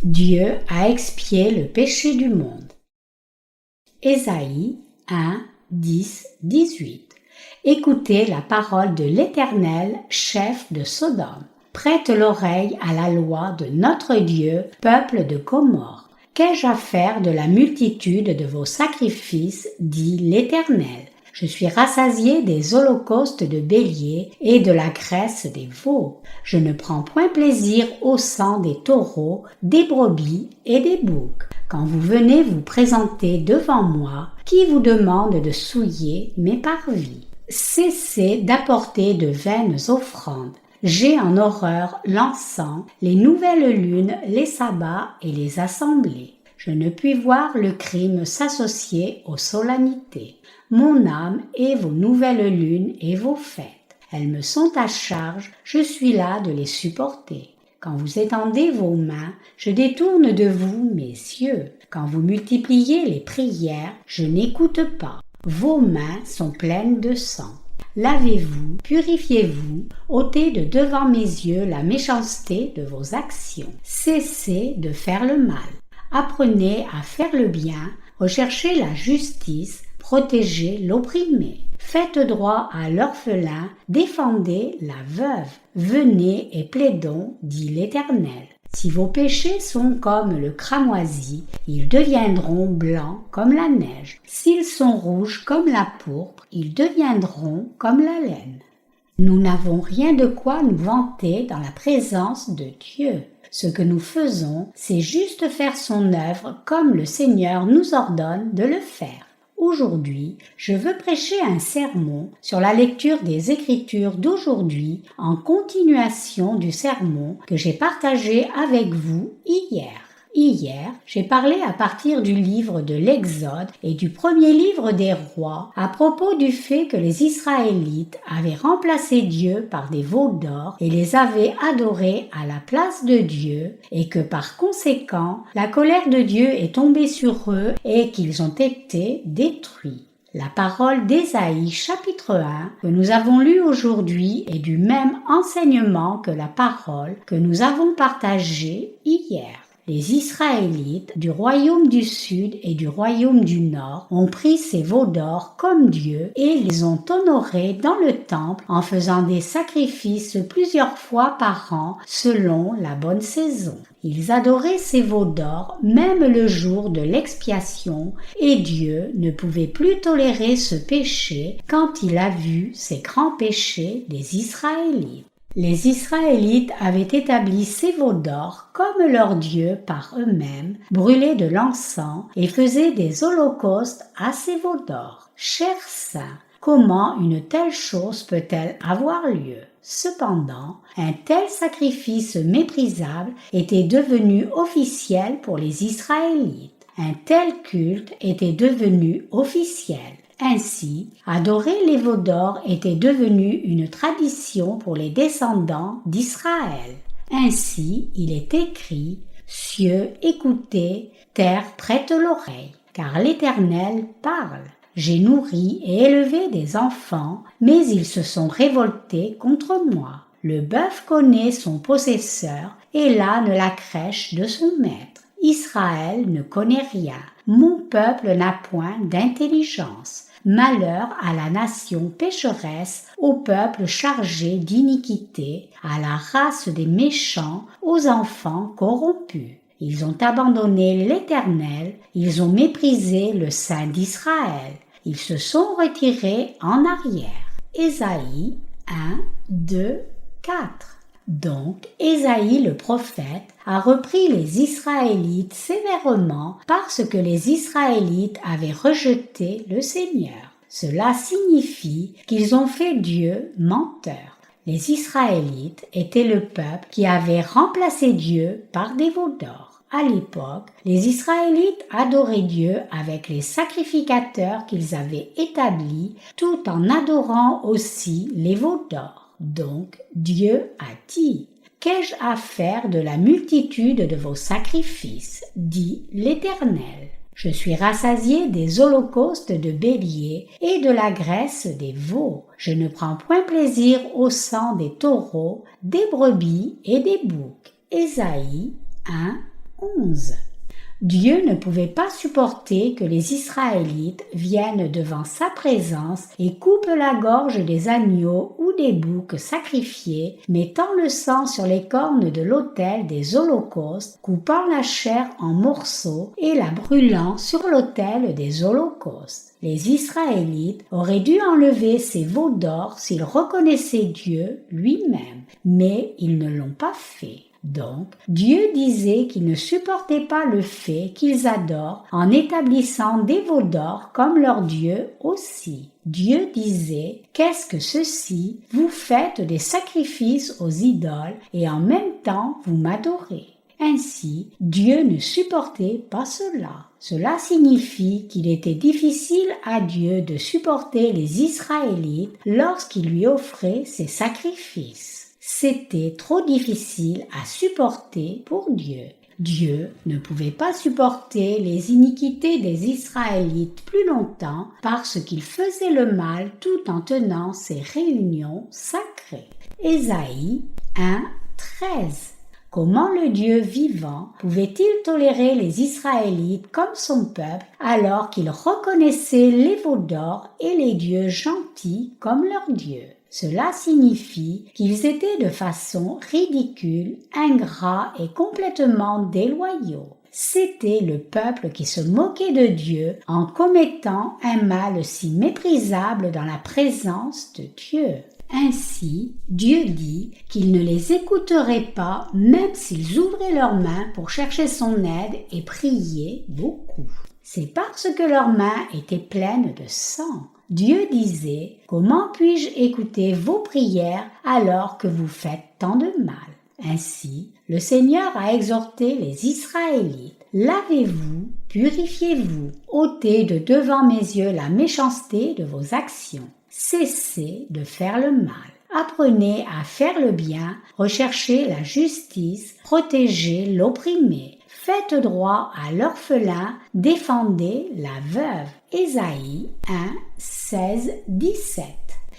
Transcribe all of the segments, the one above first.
Dieu a expié le péché du monde. Ésaïe 1, 10, 18. Écoutez la parole de l'Éternel, chef de Sodome. Prête l'oreille à la loi de notre Dieu, peuple de Gomorrhe. Qu'ai-je à faire de la multitude de vos sacrifices, dit l'Éternel. Je suis rassasié des holocaustes de béliers et de la graisse des veaux. Je ne prends point plaisir au sang des taureaux, des brebis et des boucs. Quand vous venez vous présenter devant moi, qui vous demande de souiller mes parvis? Cessez d'apporter de vaines offrandes. J'ai en horreur l'encens, les nouvelles lunes, les sabbats et les assemblées. Je ne puis voir le crime s'associer aux solennités. Mon âme et vos nouvelles lunes et vos fêtes. Elles me sont à charge, je suis là de les supporter. Quand vous étendez vos mains, je détourne de vous mes yeux. Quand vous multipliez les prières, je n'écoute pas. Vos mains sont pleines de sang. Lavez-vous, purifiez-vous, ôtez de devant mes yeux la méchanceté de vos actions. Cessez de faire le mal. Apprenez à faire le bien, recherchez la justice, protégez l'opprimé. Faites droit à l'orphelin, défendez la veuve. Venez et plaidons, dit l'Éternel. Si vos péchés sont comme le cramoisi, ils deviendront blancs comme la neige. S'ils sont rouges comme la pourpre, ils deviendront comme la laine. Nous n'avons rien de quoi nous vanter dans la présence de Dieu. Ce que nous faisons, c'est juste faire son œuvre comme le Seigneur nous ordonne de le faire. Aujourd'hui, je veux prêcher un sermon sur la lecture des Écritures d'aujourd'hui en continuation du sermon que j'ai partagé avec vous hier. Hier, j'ai parlé à partir du livre de l'Exode et du premier livre des rois à propos du fait que les Israélites avaient remplacé Dieu par des veaux d'or et les avaient adorés à la place de Dieu et que par conséquent, la colère de Dieu est tombée sur eux et qu'ils ont été détruits. La parole d'Ésaïe chapitre 1 que nous avons lu aujourd'hui est du même enseignement que la parole que nous avons partagée hier. Les Israélites du royaume du sud et du royaume du nord ont pris ces veaux d'or comme Dieu et les ont honorés dans le temple en faisant des sacrifices plusieurs fois par an selon la bonne saison. Ils adoraient ces veaux d'or même le jour de l'expiation et Dieu ne pouvait plus tolérer ce péché quand il a vu ces grands péchés des Israélites. Les Israélites avaient établi ces veaux d'or comme leur Dieu par eux-mêmes, brûlaient de l'encens et faisaient des holocaustes à ces veaux d'or. Chers saints, comment une telle chose peut-elle avoir lieu? Cependant, un tel sacrifice méprisable était devenu officiel pour les Israélites. Un tel culte était devenu officiel. Ainsi, adorer les veaux d'or était devenu une tradition pour les descendants d'Israël. Ainsi, il est écrit « Cieux, écoutez, terre, prête l'oreille, car l'Éternel parle. J'ai nourri et élevé des enfants, mais ils se sont révoltés contre moi. Le bœuf connaît son possesseur et l'âne la crèche de son maître. Israël ne connaît rien. Mon peuple n'a point d'intelligence. Malheur à la nation pécheresse, au peuple chargé d'iniquité, à la race des méchants, aux enfants corrompus. Ils ont abandonné l'Éternel, ils ont méprisé le Saint d'Israël. Ils se sont retirés en arrière. Ésaïe 1, 2, 4. Donc, Ésaïe le prophète a repris les Israélites sévèrement parce que les Israélites avaient rejeté le Seigneur. Cela signifie qu'ils ont fait Dieu menteur. Les Israélites étaient le peuple qui avait remplacé Dieu par des veaux d'or. À l'époque, les Israélites adoraient Dieu avec les sacrificateurs qu'ils avaient établis tout en adorant aussi les veaux d'or. Donc, Dieu a dit « Qu'ai-je à faire de la multitude de vos sacrifices ?» dit l'Éternel. Je suis rassasié des holocaustes de béliers et de la graisse des veaux. Je ne prends point plaisir au sang des taureaux, des brebis et des boucs. Ésaïe 1, 11. Dieu ne pouvait pas supporter que les Israélites viennent devant sa présence et coupent la gorge des agneaux ou des boucs sacrifiés, mettant le sang sur les cornes de l'autel des holocaustes, coupant la chair en morceaux et la brûlant sur l'autel des holocaustes. Les Israélites auraient dû enlever ces veaux d'or s'ils reconnaissaient Dieu lui-même, mais ils ne l'ont pas fait. Donc, Dieu disait qu'il ne supportait pas le fait qu'ils adorent en établissant des veaux d'or comme leur Dieu aussi. Dieu disait « Qu'est-ce que ceci? Vous faites des sacrifices aux idoles et en même temps vous m'adorez. » Ainsi, Dieu ne supportait pas cela. Cela signifie qu'il était difficile à Dieu de supporter les Israélites lorsqu'il lui offrait ses sacrifices. C'était trop difficile à supporter pour Dieu. Dieu ne pouvait pas supporter les iniquités des Israélites plus longtemps parce qu'il faisait le mal tout en tenant ses réunions sacrées. Ésaïe 1, 13. Comment le Dieu vivant pouvait-il tolérer les Israélites comme son peuple alors qu'il reconnaissait les veaux d'or et les dieux gentils comme leur Dieu? Cela signifie qu'ils étaient de façon ridicule, ingrats et complètement déloyaux. C'était le peuple qui se moquait de Dieu en commettant un mal si méprisable dans la présence de Dieu. Ainsi, Dieu dit qu'il ne les écouterait pas même s'ils ouvraient leurs mains pour chercher son aide et prier beaucoup. C'est parce que leurs mains étaient pleines de sang. Dieu disait « Comment puis-je écouter vos prières alors que vous faites tant de mal ?» Ainsi, le Seigneur a exhorté les Israélites « Lavez-vous, purifiez-vous, ôtez de devant mes yeux la méchanceté de vos actions. Cessez de faire le mal. Apprenez à faire le bien, recherchez la justice, protégez l'opprimé. Faites droit à l'orphelin, défendez la veuve. » Ésaïe 1, 16, 17.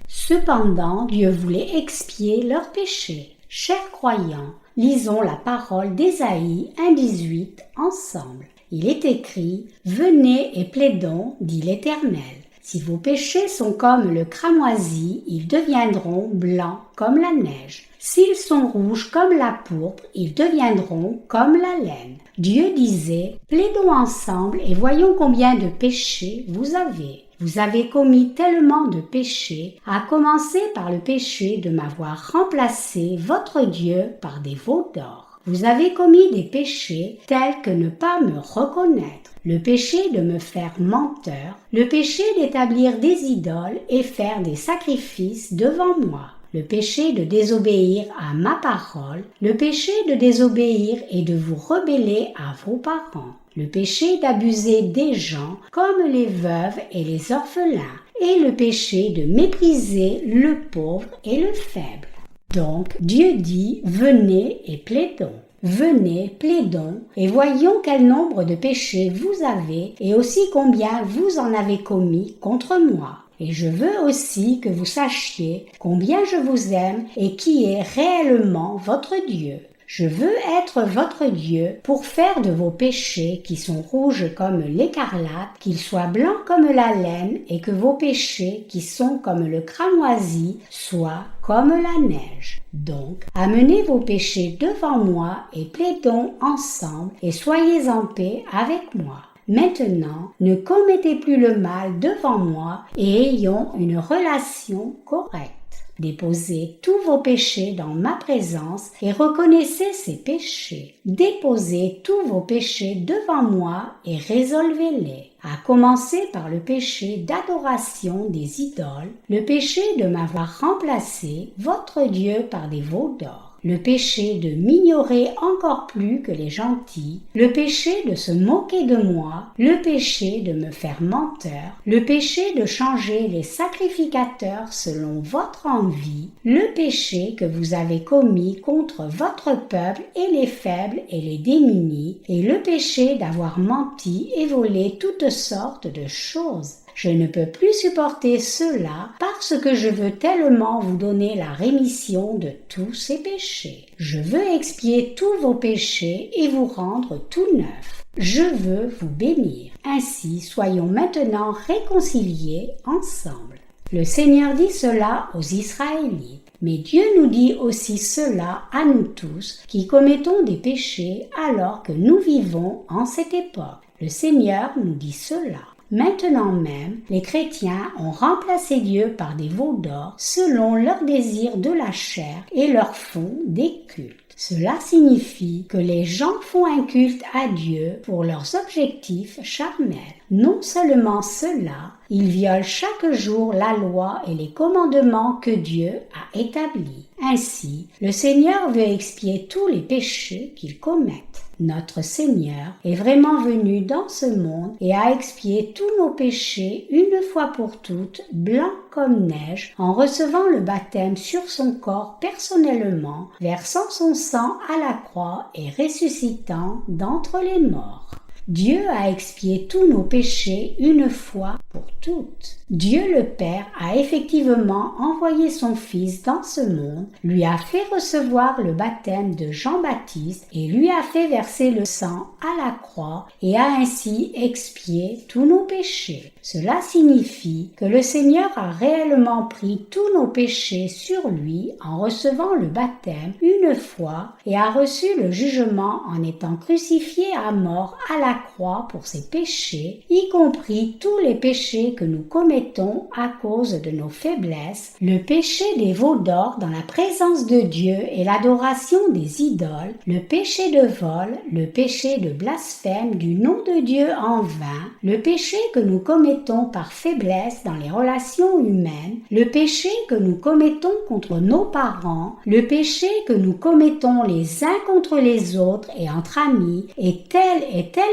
Cependant, Dieu voulait expier leurs péchés. Chers croyants, lisons la parole d'Ésaïe 1, 18 ensemble. Il est écrit « Venez et plaidons, dit l'Éternel. Si vos péchés sont comme le cramoisi, ils deviendront blancs comme la neige. S'ils sont rouges comme la pourpre, ils deviendront comme la laine. » Dieu disait « Plaidons ensemble et voyons combien de péchés vous avez. Vous avez commis tellement de péchés, à commencer par le péché de m'avoir remplacé votre Dieu par des veaux d'or. Vous avez commis des péchés tels que ne pas me reconnaître, le péché de me faire menteur, le péché d'établir des idoles et faire des sacrifices devant moi, le péché de désobéir à ma parole, le péché de désobéir et de vous rebeller à vos parents, le péché d'abuser des gens comme les veuves et les orphelins, et le péché de mépriser le pauvre et le faible. Donc Dieu dit « Venez et plaidons ». Venez, plaidons, et voyons quel nombre de péchés vous avez et aussi combien vous en avez commis contre moi. Et je veux aussi que vous sachiez combien je vous aime et qui est réellement votre Dieu. Je veux être votre Dieu pour faire de vos péchés qui sont rouges comme l'écarlate, qu'ils soient blancs comme la laine et que vos péchés qui sont comme le cramoisi soient comme la neige. Donc, amenez vos péchés devant moi et plaidons ensemble et soyez en paix avec moi. Maintenant, ne commettez plus le mal devant moi et ayons une relation correcte. Déposez tous vos péchés dans ma présence et reconnaissez ces péchés. Déposez tous vos péchés devant moi et résolvez-les. À commencer par le péché d'adoration des idoles, le péché de m'avoir remplacé, votre Dieu, par des veaux d'or. Le péché de m'ignorer encore plus que les gentils, le péché de se moquer de moi, le péché de me faire menteur, le péché de changer les sacrificateurs selon votre envie, le péché que vous avez commis contre votre peuple et les faibles et les démunis, et le péché d'avoir menti et volé toutes sortes de choses. je ne peux plus supporter cela parce que je veux tellement vous donner la rémission de tous ces péchés. Je veux expier tous vos péchés et vous rendre tout neuf. Je veux vous bénir. Ainsi, soyons maintenant réconciliés ensemble. Le Seigneur dit cela aux Israélites. Mais Dieu nous dit aussi cela à nous tous qui commettons des péchés alors que nous vivons en cette époque. Le Seigneur nous dit cela. Maintenant même, les chrétiens ont remplacé Dieu par des veaux d'or selon leurs désirs de la chair et leur font des cultes. Cela signifie que les gens font un culte à Dieu pour leurs objectifs charnels. Non seulement cela, ils violent chaque jour la loi et les commandements que Dieu a établis. Ainsi, le Seigneur veut expier tous les péchés qu'ils commettent. Notre Seigneur est vraiment venu dans ce monde et a expié tous nos péchés une fois pour toutes, blancs comme neige, en recevant le baptême sur son corps personnellement, versant son sang à la croix et ressuscitant d'entre les morts. Dieu a expié tous nos péchés une fois pour toutes. Dieu le Père a effectivement envoyé son Fils dans ce monde, lui a fait recevoir le baptême de Jean-Baptiste et lui a fait verser le sang à la croix et a ainsi expié tous nos péchés. Cela signifie que le Seigneur a réellement pris tous nos péchés sur lui en recevant le baptême une fois et a reçu le jugement en étant crucifié à mort à la croix pour ses péchés, y compris tous les péchés que nous commettons à cause de nos faiblesses, le péché des veaux d'or dans la présence de Dieu et l'adoration des idoles, le péché de vol, le péché de blasphème du nom de Dieu en vain, le péché que nous commettons par faiblesse dans les relations humaines, le péché que nous commettons contre nos parents, le péché que nous commettons les uns contre les autres et entre amis, et tel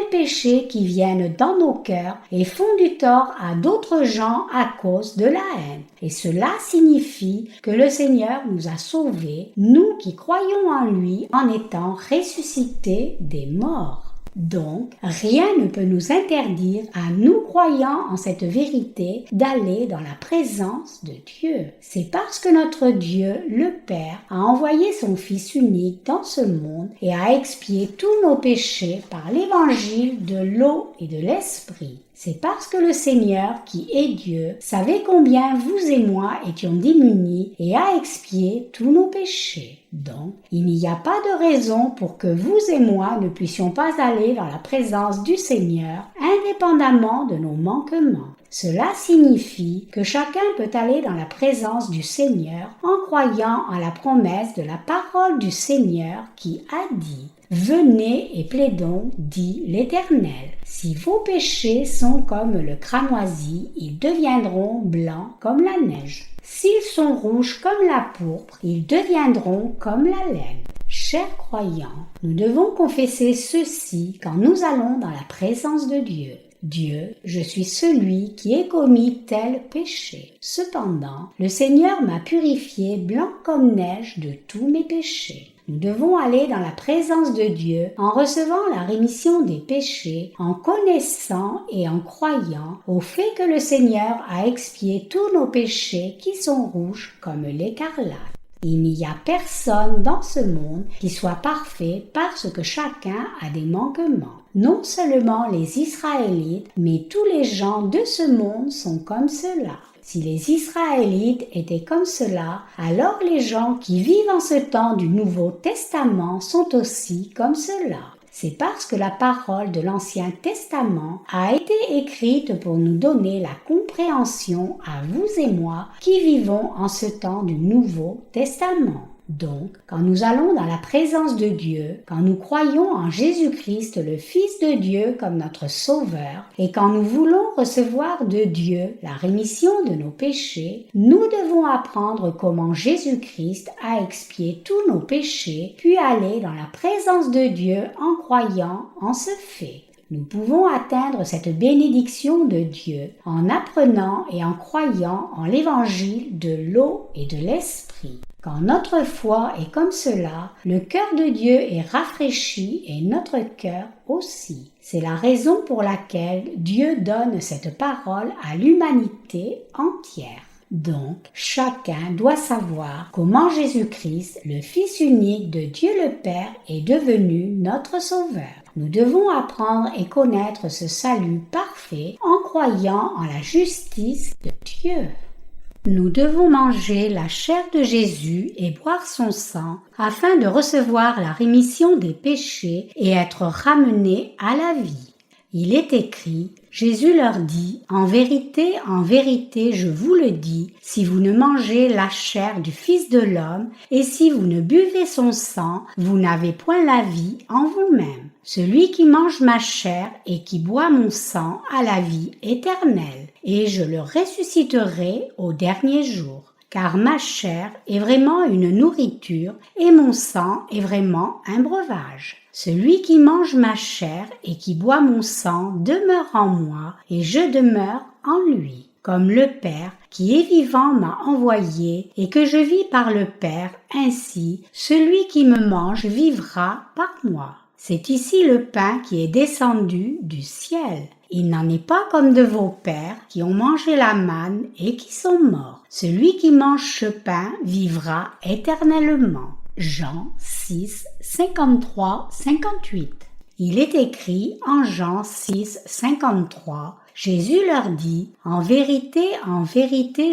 péché qui viennent dans nos cœurs et font du tort à d'autres gens à cause de la haine. Et cela signifie que le Seigneur nous a sauvés, nous qui croyons en lui en étant ressuscités des morts. Donc, rien ne peut nous interdire, à nous croyant en cette vérité, d'aller dans la présence de Dieu. C'est parce que notre Dieu, le Père, a envoyé son Fils unique dans ce monde et a expié tous nos péchés par l'évangile de l'eau et de l'esprit. C'est parce que le Seigneur, qui est Dieu, savait combien vous et moi étions démunis et a expié tous nos péchés. Donc, il n'y a pas de raison pour que vous et moi ne puissions pas aller dans la présence du Seigneur, indépendamment de nos manquements. Cela signifie que chacun peut aller dans la présence du Seigneur en croyant en la promesse de la parole du Seigneur qui a dit « Venez et plaidons, dit l'Éternel. Si vos péchés sont comme le cramoisi, ils deviendront blancs comme la neige. S'ils sont rouges comme la pourpre, ils deviendront comme la laine. » Chers croyants, nous devons confesser ceci quand nous allons dans la présence de Dieu. Dieu, je suis celui qui ai commis tel péché. Cependant, le Seigneur m'a purifié blanc comme neige de tous mes péchés. Nous devons aller dans la présence de Dieu en recevant la rémission des péchés, en connaissant et en croyant au fait que le Seigneur a expié tous nos péchés qui sont rouges comme l'écarlate. Il n'y a personne dans ce monde qui soit parfait parce que chacun a des manquements. Non seulement les Israélites, mais tous les gens de ce monde sont comme cela. Si les Israélites étaient comme cela, alors les gens qui vivent en ce temps du Nouveau Testament sont aussi comme cela. C'est parce que la parole de l'Ancien Testament a été écrite pour nous donner la compréhension à vous et moi qui vivons en ce temps du Nouveau Testament. Donc, quand nous allons dans la présence de Dieu, quand nous croyons en Jésus-Christ, le Fils de Dieu, comme notre Sauveur, et quand nous voulons recevoir de Dieu la rémission de nos péchés, nous devons apprendre comment Jésus-Christ a expié tous nos péchés, puis aller dans la présence de Dieu en croyant en ce fait. Nous pouvons atteindre cette bénédiction de Dieu en apprenant et en croyant en l'évangile de l'eau et de l'esprit. Quand notre foi est comme cela, le cœur de Dieu est rafraîchi et notre cœur aussi. C'est la raison pour laquelle Dieu donne cette parole à l'humanité entière. Donc, chacun doit savoir comment Jésus-Christ, le Fils unique de Dieu le Père, est devenu notre Sauveur. Nous devons apprendre et connaître ce salut parfait en croyant en la justice de Dieu. Nous devons manger la chair de Jésus et boire son sang afin de recevoir la rémission des péchés et être ramenés à la vie. Il est écrit, Jésus leur dit, en vérité, je vous le dis, si vous ne mangez la chair du Fils de l'homme et si vous ne buvez son sang, vous n'avez point la vie en vous-même. Celui qui mange ma chair et qui boit mon sang a la vie éternelle, et je le ressusciterai au dernier jour. Car ma chair est vraiment une nourriture et mon sang est vraiment un breuvage. Celui qui mange ma chair et qui boit mon sang demeure en moi et je demeure en lui. Comme le Père qui est vivant m'a envoyé et que je vis par le Père, ainsi celui qui me mange vivra par moi. C'est ici le pain qui est descendu du ciel. Il n'en est pas comme de vos pères qui ont mangé la manne et qui sont morts. Celui qui mange ce pain vivra éternellement. Jean 6, 53-58. Il est écrit en Jean 6, 53, Jésus leur dit, en vérité,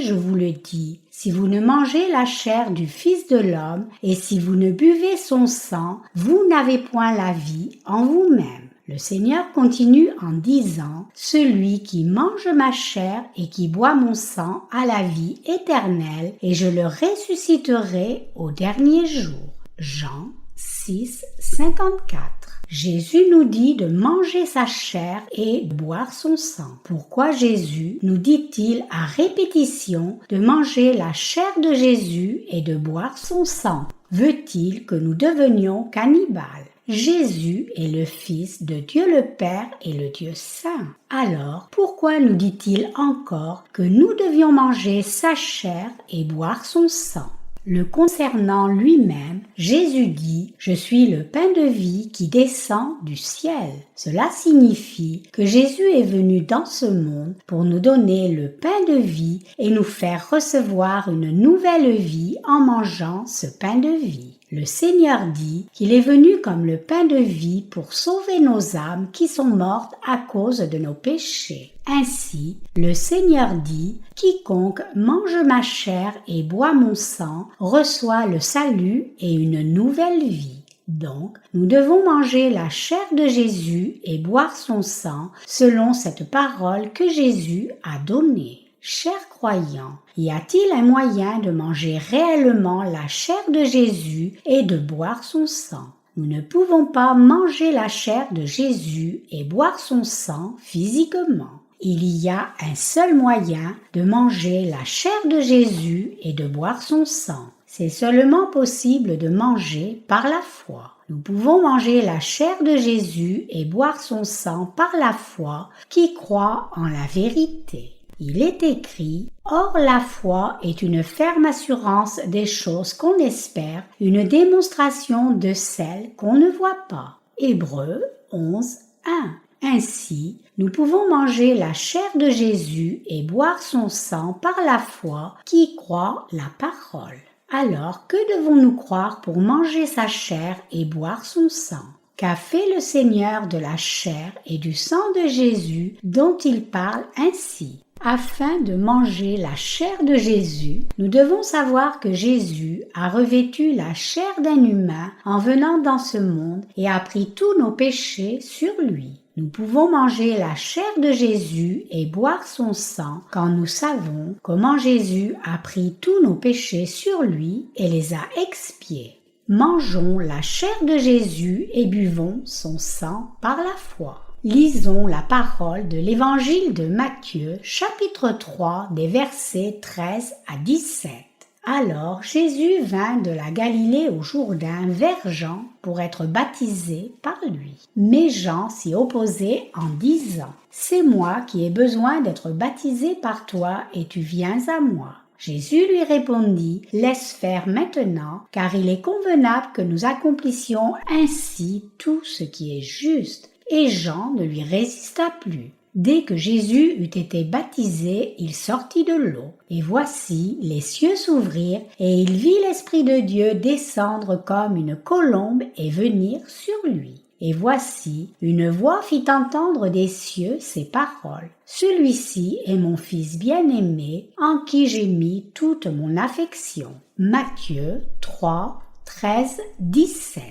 je vous le dis, si vous ne mangez la chair du Fils de l'homme et si vous ne buvez son sang, vous n'avez point la vie en vous-même. Le Seigneur continue en disant, celui qui mange ma chair et qui boit mon sang a la vie éternelle et je le ressusciterai au dernier jour. Jean 6, 54. Jésus nous dit de manger sa chair et de boire son sang. Pourquoi Jésus nous dit-il à répétition de manger la chair de Jésus et de boire son sang? Veut-il que nous devenions cannibales? Jésus est le Fils de Dieu le Père et le Dieu Saint. Alors, pourquoi nous dit-il encore que nous devions manger sa chair et boire son sang? Le concernant lui-même, Jésus dit « Je suis le pain de vie qui descend du ciel ». Cela signifie que Jésus est venu dans ce monde pour nous donner le pain de vie et nous faire recevoir une nouvelle vie en mangeant ce pain de vie. Le Seigneur dit qu'il est venu comme le pain de vie pour sauver nos âmes qui sont mortes à cause de nos péchés. Ainsi, le Seigneur dit « Quiconque mange ma chair et boit mon sang reçoit le salut et une nouvelle vie. » Donc, nous devons manger la chair de Jésus et boire son sang selon cette parole que Jésus a donnée. Chers croyants, y a-t-il un moyen de manger réellement la chair de Jésus et de boire son sang? Nous ne pouvons pas manger la chair de Jésus et boire son sang physiquement. Il y a un seul moyen de manger la chair de Jésus et de boire son sang. C'est seulement possible de manger par la foi. Nous pouvons manger la chair de Jésus et boire son sang par la foi qui croit en la vérité. Il est écrit « Or la foi est une ferme assurance des choses qu'on espère, une démonstration de celles qu'on ne voit pas. » Hébreux 11, 1. Ainsi, nous pouvons manger la chair de Jésus et boire son sang par la foi qui croit la parole. Alors, que devons-nous croire pour manger sa chair et boire son sang? Qu'a fait le Seigneur de la chair et du sang de Jésus dont il parle ainsi? Afin de manger la chair de Jésus, nous devons savoir que Jésus a revêtu la chair d'un humain en venant dans ce monde et a pris tous nos péchés sur lui. Nous pouvons manger la chair de Jésus et boire son sang quand nous savons comment Jésus a pris tous nos péchés sur lui et les a expiés. Mangeons la chair de Jésus et buvons son sang par la foi. Lisons la parole de l'évangile de Matthieu, chapitre 3, des versets 13 à 17. Alors Jésus vint de la Galilée au Jourdain vers Jean pour être baptisé par lui. Mais Jean s'y opposait en disant « C'est moi qui ai besoin d'être baptisé par toi et tu viens à moi. » Jésus lui répondit, « Laisse faire maintenant, car il est convenable que nous accomplissions ainsi tout ce qui est juste. » Et Jean ne lui résista plus. Dès que Jésus eut été baptisé, il sortit de l'eau. Et voici, les cieux s'ouvrirent, et il vit l'Esprit de Dieu descendre comme une colombe et venir sur lui. Et voici, une voix fit entendre des cieux ces paroles. Celui-ci est mon Fils bien-aimé, en qui j'ai mis toute mon affection. Matthieu 3, 13, 17.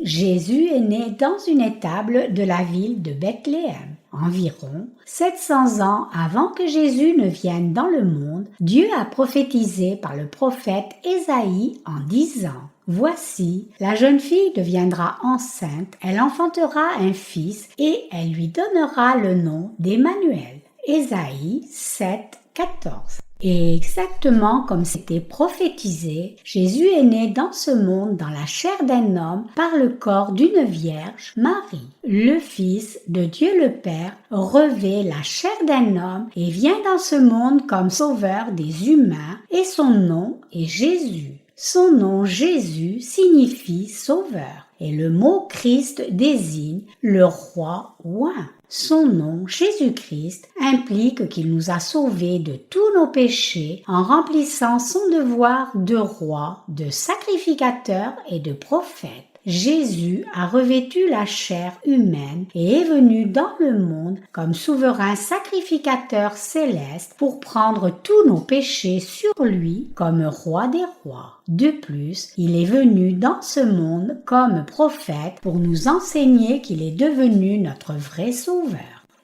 Jésus est né dans une étable de la ville de Bethléem. Environ 700 ans avant que Jésus ne vienne dans le monde, Dieu a prophétisé par le prophète Ésaïe en disant « Voici, la jeune fille deviendra enceinte, elle enfantera un fils et elle lui donnera le nom d'Emmanuel. » Ésaïe 7, 14. Et exactement comme c'était prophétisé, Jésus est né dans ce monde dans la chair d'un homme par le corps d'une vierge, Marie. Le Fils de Dieu le Père revêt la chair d'un homme et vient dans ce monde comme sauveur des humains et son nom est Jésus. Son nom Jésus signifie sauveur et le mot Christ désigne le roi oint. Son nom, Jésus-Christ, implique qu'il nous a sauvés de tous nos péchés en remplissant son devoir de roi, de sacrificateur et de prophète. Jésus a revêtu la chair humaine et est venu dans le monde comme souverain sacrificateur céleste pour prendre tous nos péchés sur lui comme roi des rois. De plus, il est venu dans ce monde comme prophète pour nous enseigner qu'il est devenu notre vrai sauveur.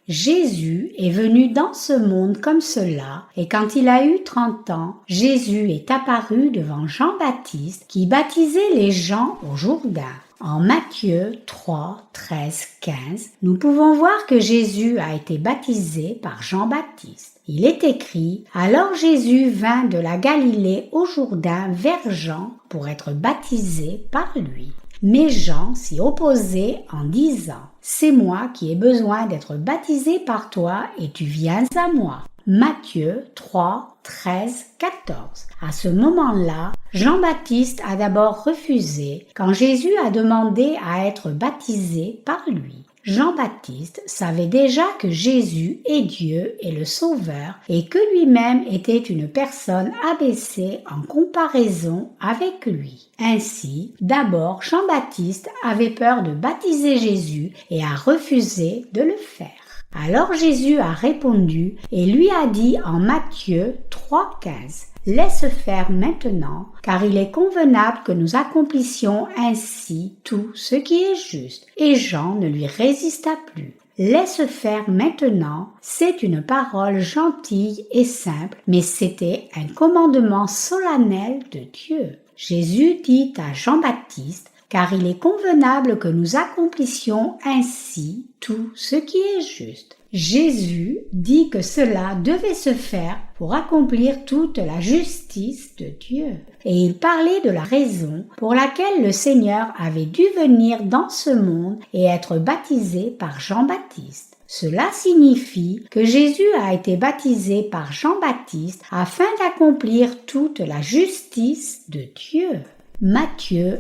Jésus est venu dans ce monde comme cela, et quand il a eu 30 ans, Jésus est apparu devant Jean-Baptiste qui baptisait les gens au Jourdain. En Matthieu 3, 13, 15, nous pouvons voir que Jésus a été baptisé par Jean-Baptiste. Il est écrit « Alors Jésus vint de la Galilée au Jourdain vers Jean pour être baptisé par lui. » Mais Jean s'y opposait en disant « C'est moi qui ai besoin d'être baptisé par toi et tu viens à moi. » Matthieu 3, 13, 14. À ce moment-là, Jean-Baptiste a d'abord refusé quand Jésus a demandé à être baptisé par lui. Jean-Baptiste savait déjà que Jésus est Dieu et le Sauveur et que lui-même était une personne abaissée en comparaison avec lui. Ainsi, d'abord Jean-Baptiste avait peur de baptiser Jésus et a refusé de le faire. Alors Jésus a répondu et lui a dit en Matthieu 3,15 « Laisse faire maintenant, car il est convenable que nous accomplissions ainsi tout ce qui est juste. » Et Jean ne lui résista plus. Laisse faire maintenant, c'est une parole gentille et simple, mais c'était un commandement solennel de Dieu. Jésus dit à Jean-Baptiste car il est convenable que nous accomplissions ainsi tout ce qui est juste. Jésus dit que cela devait se faire pour accomplir toute la justice de Dieu. Et il parlait de la raison pour laquelle le Seigneur avait dû venir dans ce monde et être baptisé par Jean-Baptiste. Cela signifie que Jésus a été baptisé par Jean-Baptiste afin d'accomplir toute la justice de Dieu. Matthieu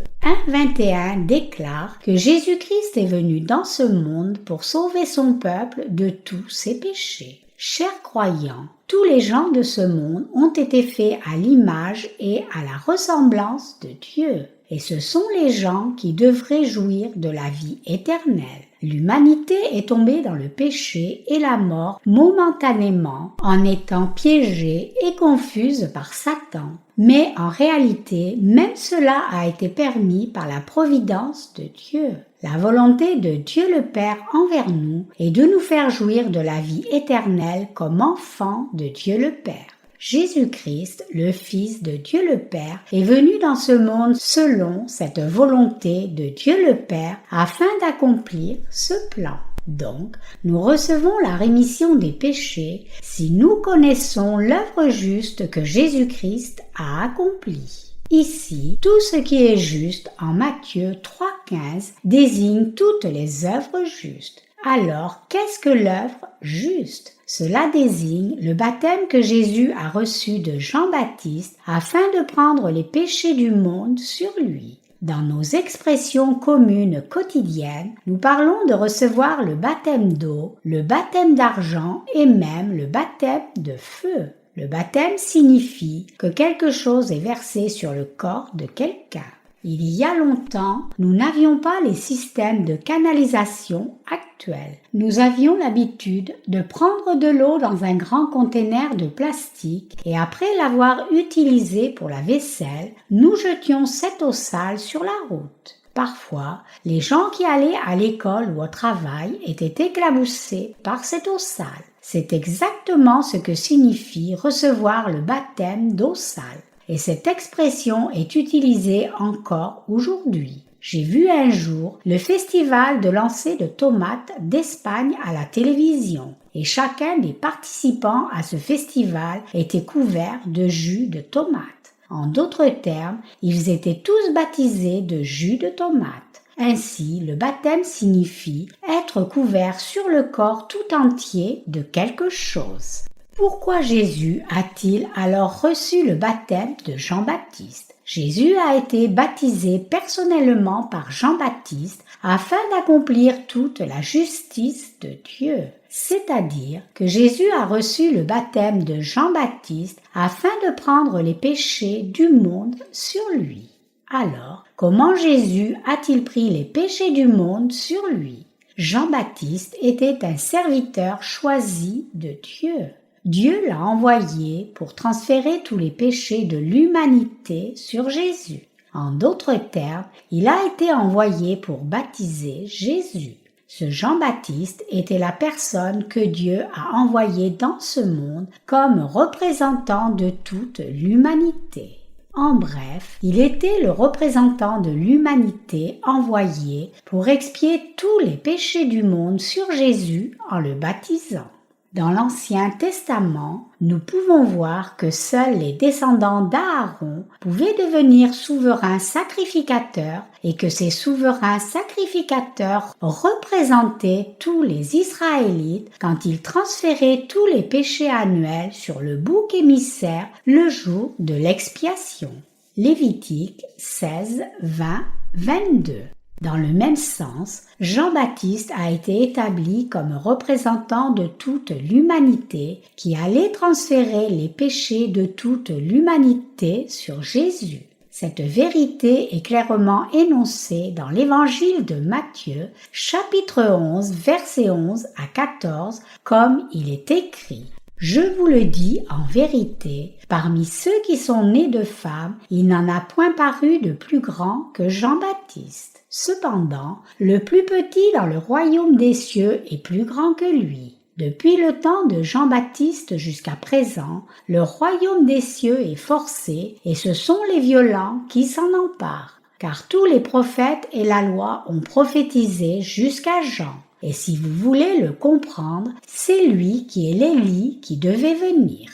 1,21 déclare que Jésus-Christ est venu dans ce monde pour sauver son peuple de tous ses péchés. Chers croyants, tous les gens de ce monde ont été faits à l'image et à la ressemblance de Dieu. Et ce sont les gens qui devraient jouir de la vie éternelle. L'humanité est tombée dans le péché et la mort momentanément en étant piégée et confuse par Satan. Mais en réalité, même cela a été permis par la providence de Dieu. La volonté de Dieu le Père envers nous est de nous faire jouir de la vie éternelle comme enfants de Dieu le Père. Jésus-Christ, le Fils de Dieu le Père, est venu dans ce monde selon cette volonté de Dieu le Père afin d'accomplir ce plan. Donc, nous recevons la rémission des péchés si nous connaissons l'œuvre juste que Jésus-Christ a accomplie. Ici, tout ce qui est juste en Matthieu 3,15 désigne toutes les œuvres justes. Alors, qu'est-ce que l'œuvre juste? Cela désigne le baptême que Jésus a reçu de Jean-Baptiste afin de prendre les péchés du monde sur lui. Dans nos expressions communes quotidiennes, nous parlons de recevoir le baptême d'eau, le baptême d'argent et même le baptême de feu. Le baptême signifie que quelque chose est versé sur le corps de quelqu'un. Il y a longtemps, nous n'avions pas les systèmes de canalisation actuels. Nous avions l'habitude de prendre de l'eau dans un grand conteneur de plastique et après l'avoir utilisé pour la vaisselle, nous jetions cette eau sale sur la route. Parfois, les gens qui allaient à l'école ou au travail étaient éclaboussés par cette eau sale. C'est exactement ce que signifie recevoir le baptême d'eau sale. Et cette expression est utilisée encore aujourd'hui. J'ai vu un jour le festival de lancer de tomates d'Espagne à la télévision et chacun des participants à ce festival était couvert de jus de tomate. En d'autres termes, ils étaient tous baptisés de jus de tomate. Ainsi, le baptême signifie être couvert sur le corps tout entier de quelque chose. Pourquoi Jésus a-t-il alors reçu le baptême de Jean-Baptiste? Jésus a été baptisé personnellement par Jean-Baptiste afin d'accomplir toute la justice de Dieu. C'est-à-dire que Jésus a reçu le baptême de Jean-Baptiste afin de prendre les péchés du monde sur lui. Alors, comment Jésus a-t-il pris les péchés du monde sur lui? Jean-Baptiste était un serviteur choisi de Dieu. Dieu l'a envoyé pour transférer tous les péchés de l'humanité sur Jésus. En d'autres termes, il a été envoyé pour baptiser Jésus. Ce Jean-Baptiste était la personne que Dieu a envoyée dans ce monde comme représentant de toute l'humanité. En bref, il était le représentant de l'humanité envoyé pour expier tous les péchés du monde sur Jésus en le baptisant. Dans l'Ancien Testament, nous pouvons voir que seuls les descendants d'Aaron pouvaient devenir souverains sacrificateurs et que ces souverains sacrificateurs représentaient tous les Israélites quand ils transféraient tous les péchés annuels sur le bouc émissaire le jour de l'expiation. Lévitique 16, 20, 22. Dans le même sens, Jean-Baptiste a été établi comme représentant de toute l'humanité qui allait transférer les péchés de toute l'humanité sur Jésus. Cette vérité est clairement énoncée dans l'évangile de Matthieu, chapitre 11, versets 11 à 14, comme il est écrit. Je vous le dis en vérité, parmi ceux qui sont nés de femmes, il n'en a point paru de plus grand que Jean-Baptiste. Cependant, le plus petit dans le royaume des cieux est plus grand que lui. Depuis le temps de Jean-Baptiste jusqu'à présent, le royaume des cieux est forcé et ce sont les violents qui s'en emparent. Car tous les prophètes et la loi ont prophétisé jusqu'à Jean. Et si vous voulez le comprendre, c'est lui qui est l'Élie qui devait venir.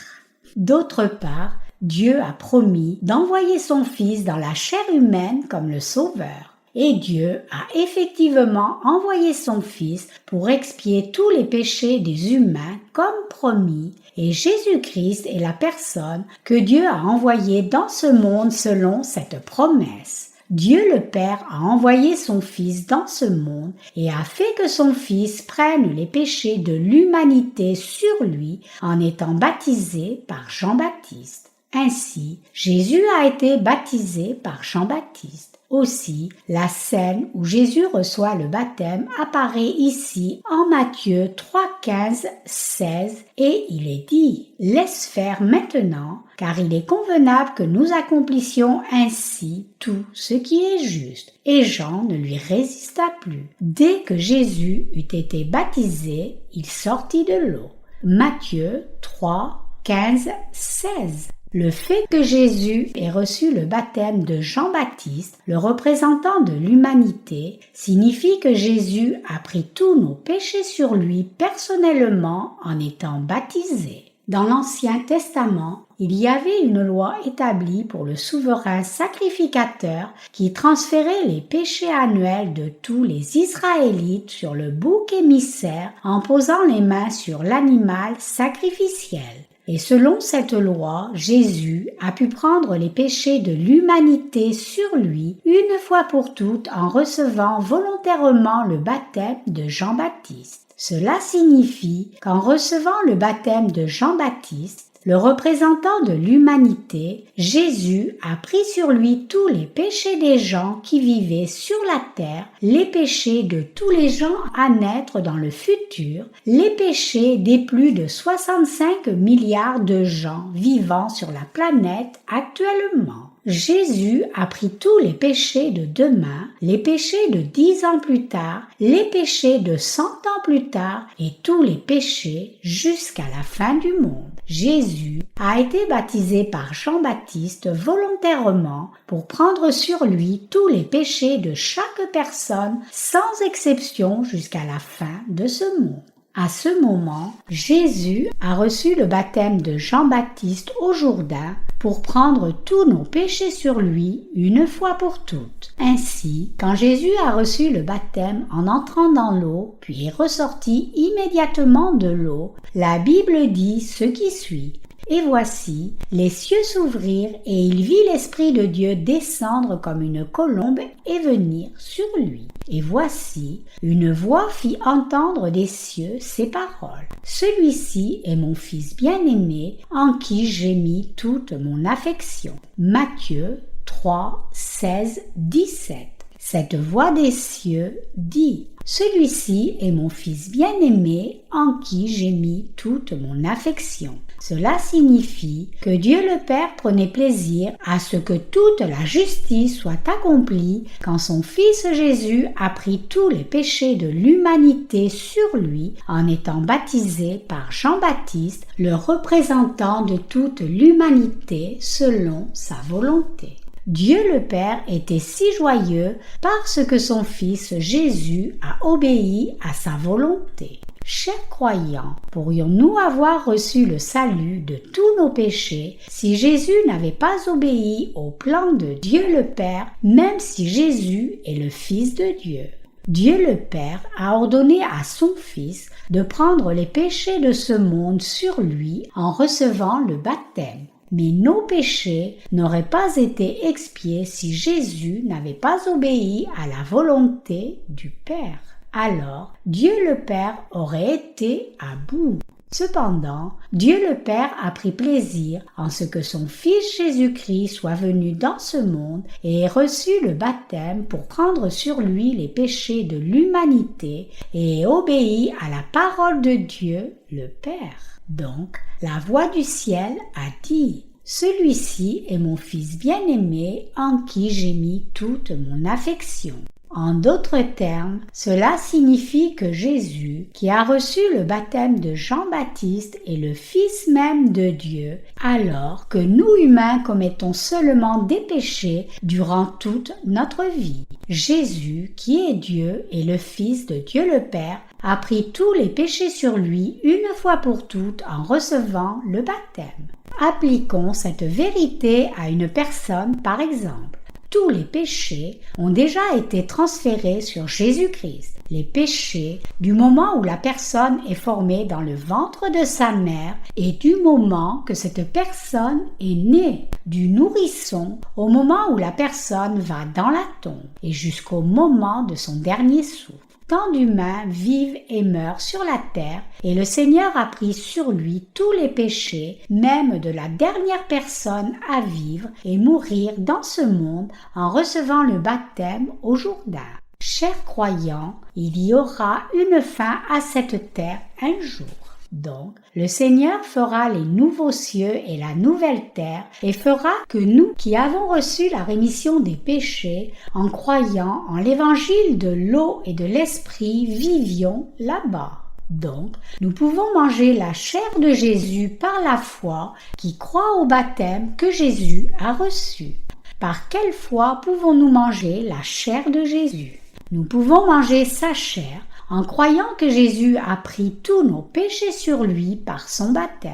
D'autre part, Dieu a promis d'envoyer son Fils dans la chair humaine comme le Sauveur. Et Dieu a effectivement envoyé son Fils pour expier tous les péchés des humains comme promis, et Jésus-Christ est la personne que Dieu a envoyée dans ce monde selon cette promesse. Dieu le Père a envoyé son Fils dans ce monde et a fait que son Fils prenne les péchés de l'humanité sur lui en étant baptisé par Jean-Baptiste. Ainsi, Jésus a été baptisé par Jean-Baptiste. Aussi, la scène où Jésus reçoit le baptême apparaît ici en Matthieu 3, 15, 16 et il est dit « Laisse faire maintenant, car il est convenable que nous accomplissions ainsi tout ce qui est juste. » Et Jean ne lui résista plus. Dès que Jésus eut été baptisé, il sortit de l'eau. Matthieu 3, 15, 16. Le fait que Jésus ait reçu le baptême de Jean-Baptiste, le représentant de l'humanité, signifie que Jésus a pris tous nos péchés sur lui personnellement en étant baptisé. Dans l'Ancien Testament, il y avait une loi établie pour le souverain sacrificateur qui transférait les péchés annuels de tous les Israélites sur le bouc émissaire en posant les mains sur l'animal sacrificiel. Et selon cette loi, Jésus a pu prendre les péchés de l'humanité sur lui une fois pour toutes en recevant volontairement le baptême de Jean-Baptiste. Cela signifie qu'en recevant le baptême de Jean-Baptiste, le représentant de l'humanité, Jésus a pris sur lui tous les péchés des gens qui vivaient sur la terre, les péchés de tous les gens à naître dans le futur, les péchés des plus de 65 milliards de gens vivant sur la planète actuellement. Jésus a pris tous les péchés de demain, les péchés de 10 ans plus tard, les péchés de 100 ans plus tard et tous les péchés jusqu'à la fin du monde. Jésus a été baptisé par Jean-Baptiste volontairement pour prendre sur lui tous les péchés de chaque personne sans exception jusqu'à la fin de ce monde. À ce moment, Jésus a reçu le baptême de Jean-Baptiste au Jourdain pour prendre tous nos péchés sur lui une fois pour toutes. Ainsi, quand Jésus a reçu le baptême en entrant dans l'eau, puis est ressorti immédiatement de l'eau, la Bible dit ce qui suit. Et voici, les cieux s'ouvrirent et il vit l'Esprit de Dieu descendre comme une colombe et venir sur lui. Et voici, une voix fit entendre des cieux ces paroles. Celui-ci est mon Fils bien-aimé, en qui j'ai mis toute mon affection. Matthieu 3, 16, 17. Cette voix des cieux dit « Celui-ci est mon Fils bien-aimé, en qui j'ai mis toute mon affection. » Cela signifie que Dieu le Père prenait plaisir à ce que toute la justice soit accomplie quand son Fils Jésus a pris tous les péchés de l'humanité sur lui en étant baptisé par Jean-Baptiste, le représentant de toute l'humanité selon sa volonté. Dieu le Père était si joyeux parce que son Fils Jésus a obéi à sa volonté. Chers croyants, pourrions-nous avoir reçu le salut de tous nos péchés si Jésus n'avait pas obéi au plan de Dieu le Père, même si Jésus est le Fils de Dieu? Dieu le Père a ordonné à son Fils de prendre les péchés de ce monde sur lui en recevant le baptême. Mais nos péchés n'auraient pas été expiés si Jésus n'avait pas obéi à la volonté du Père. Alors, Dieu le Père aurait été à bout. Cependant, Dieu le Père a pris plaisir en ce que son Fils Jésus-Christ soit venu dans ce monde et ait reçu le baptême pour prendre sur lui les péchés de l'humanité et ait obéi à la parole de Dieu le Père. Donc, la voix du ciel a dit « Celui-ci est mon Fils bien-aimé en qui j'ai mis toute mon affection ». En d'autres termes, cela signifie que Jésus, qui a reçu le baptême de Jean-Baptiste, est le Fils même de Dieu, alors que nous humains commettons seulement des péchés durant toute notre vie. Jésus, qui est Dieu et le Fils de Dieu le Père, a pris tous les péchés sur lui une fois pour toutes en recevant le baptême. Appliquons cette vérité à une personne par exemple. Tous les péchés ont déjà été transférés sur Jésus-Christ. Les péchés du moment où la personne est formée dans le ventre de sa mère et du moment que cette personne est née, du nourrisson au moment où la personne va dans la tombe et jusqu'au moment de son dernier souffle. Tant d'humains vivent et meurent sur la terre et le Seigneur a pris sur lui tous les péchés, même de la dernière personne à vivre et mourir dans ce monde en recevant le baptême au Jourdain. Chers croyants, il y aura une fin à cette terre un jour. Donc, le Seigneur fera les nouveaux cieux et la nouvelle terre et fera que nous qui avons reçu la rémission des péchés en croyant en l'évangile de l'eau et de l'esprit vivions là-bas. Donc, nous pouvons manger la chair de Jésus par la foi qui croit au baptême que Jésus a reçu. Par quelle foi pouvons-nous manger la chair de Jésus? Nous pouvons manger sa chair en croyant que Jésus a pris tous nos péchés sur lui par son baptême.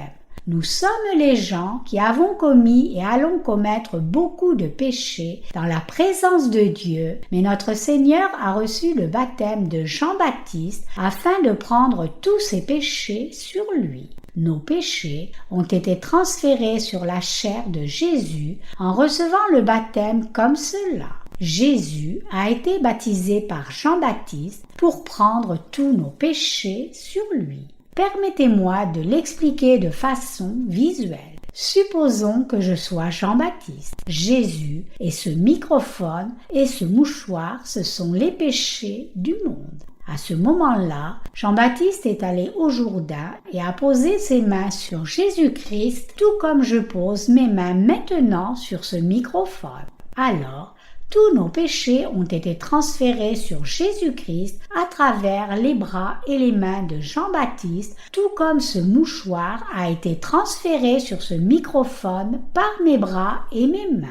Nous sommes les gens qui avons commis et allons commettre beaucoup de péchés dans la présence de Dieu, mais notre Seigneur a reçu le baptême de Jean-Baptiste afin de prendre tous ses péchés sur lui. Nos péchés ont été transférés sur la chair de Jésus en recevant le baptême comme cela. Jésus a été baptisé par Jean-Baptiste pour prendre tous nos péchés sur lui. Permettez-moi de l'expliquer de façon visuelle. Supposons que je sois Jean-Baptiste. Jésus et ce microphone et ce mouchoir, ce sont les péchés du monde. À ce moment-là, Jean-Baptiste est allé au Jourdain et a posé ses mains sur Jésus-Christ, tout comme je pose mes mains maintenant sur ce microphone. Alors, tous nos péchés ont été transférés sur Jésus-Christ à travers les bras et les mains de Jean-Baptiste, tout comme ce mouchoir a été transféré sur ce microphone par mes bras et mes mains.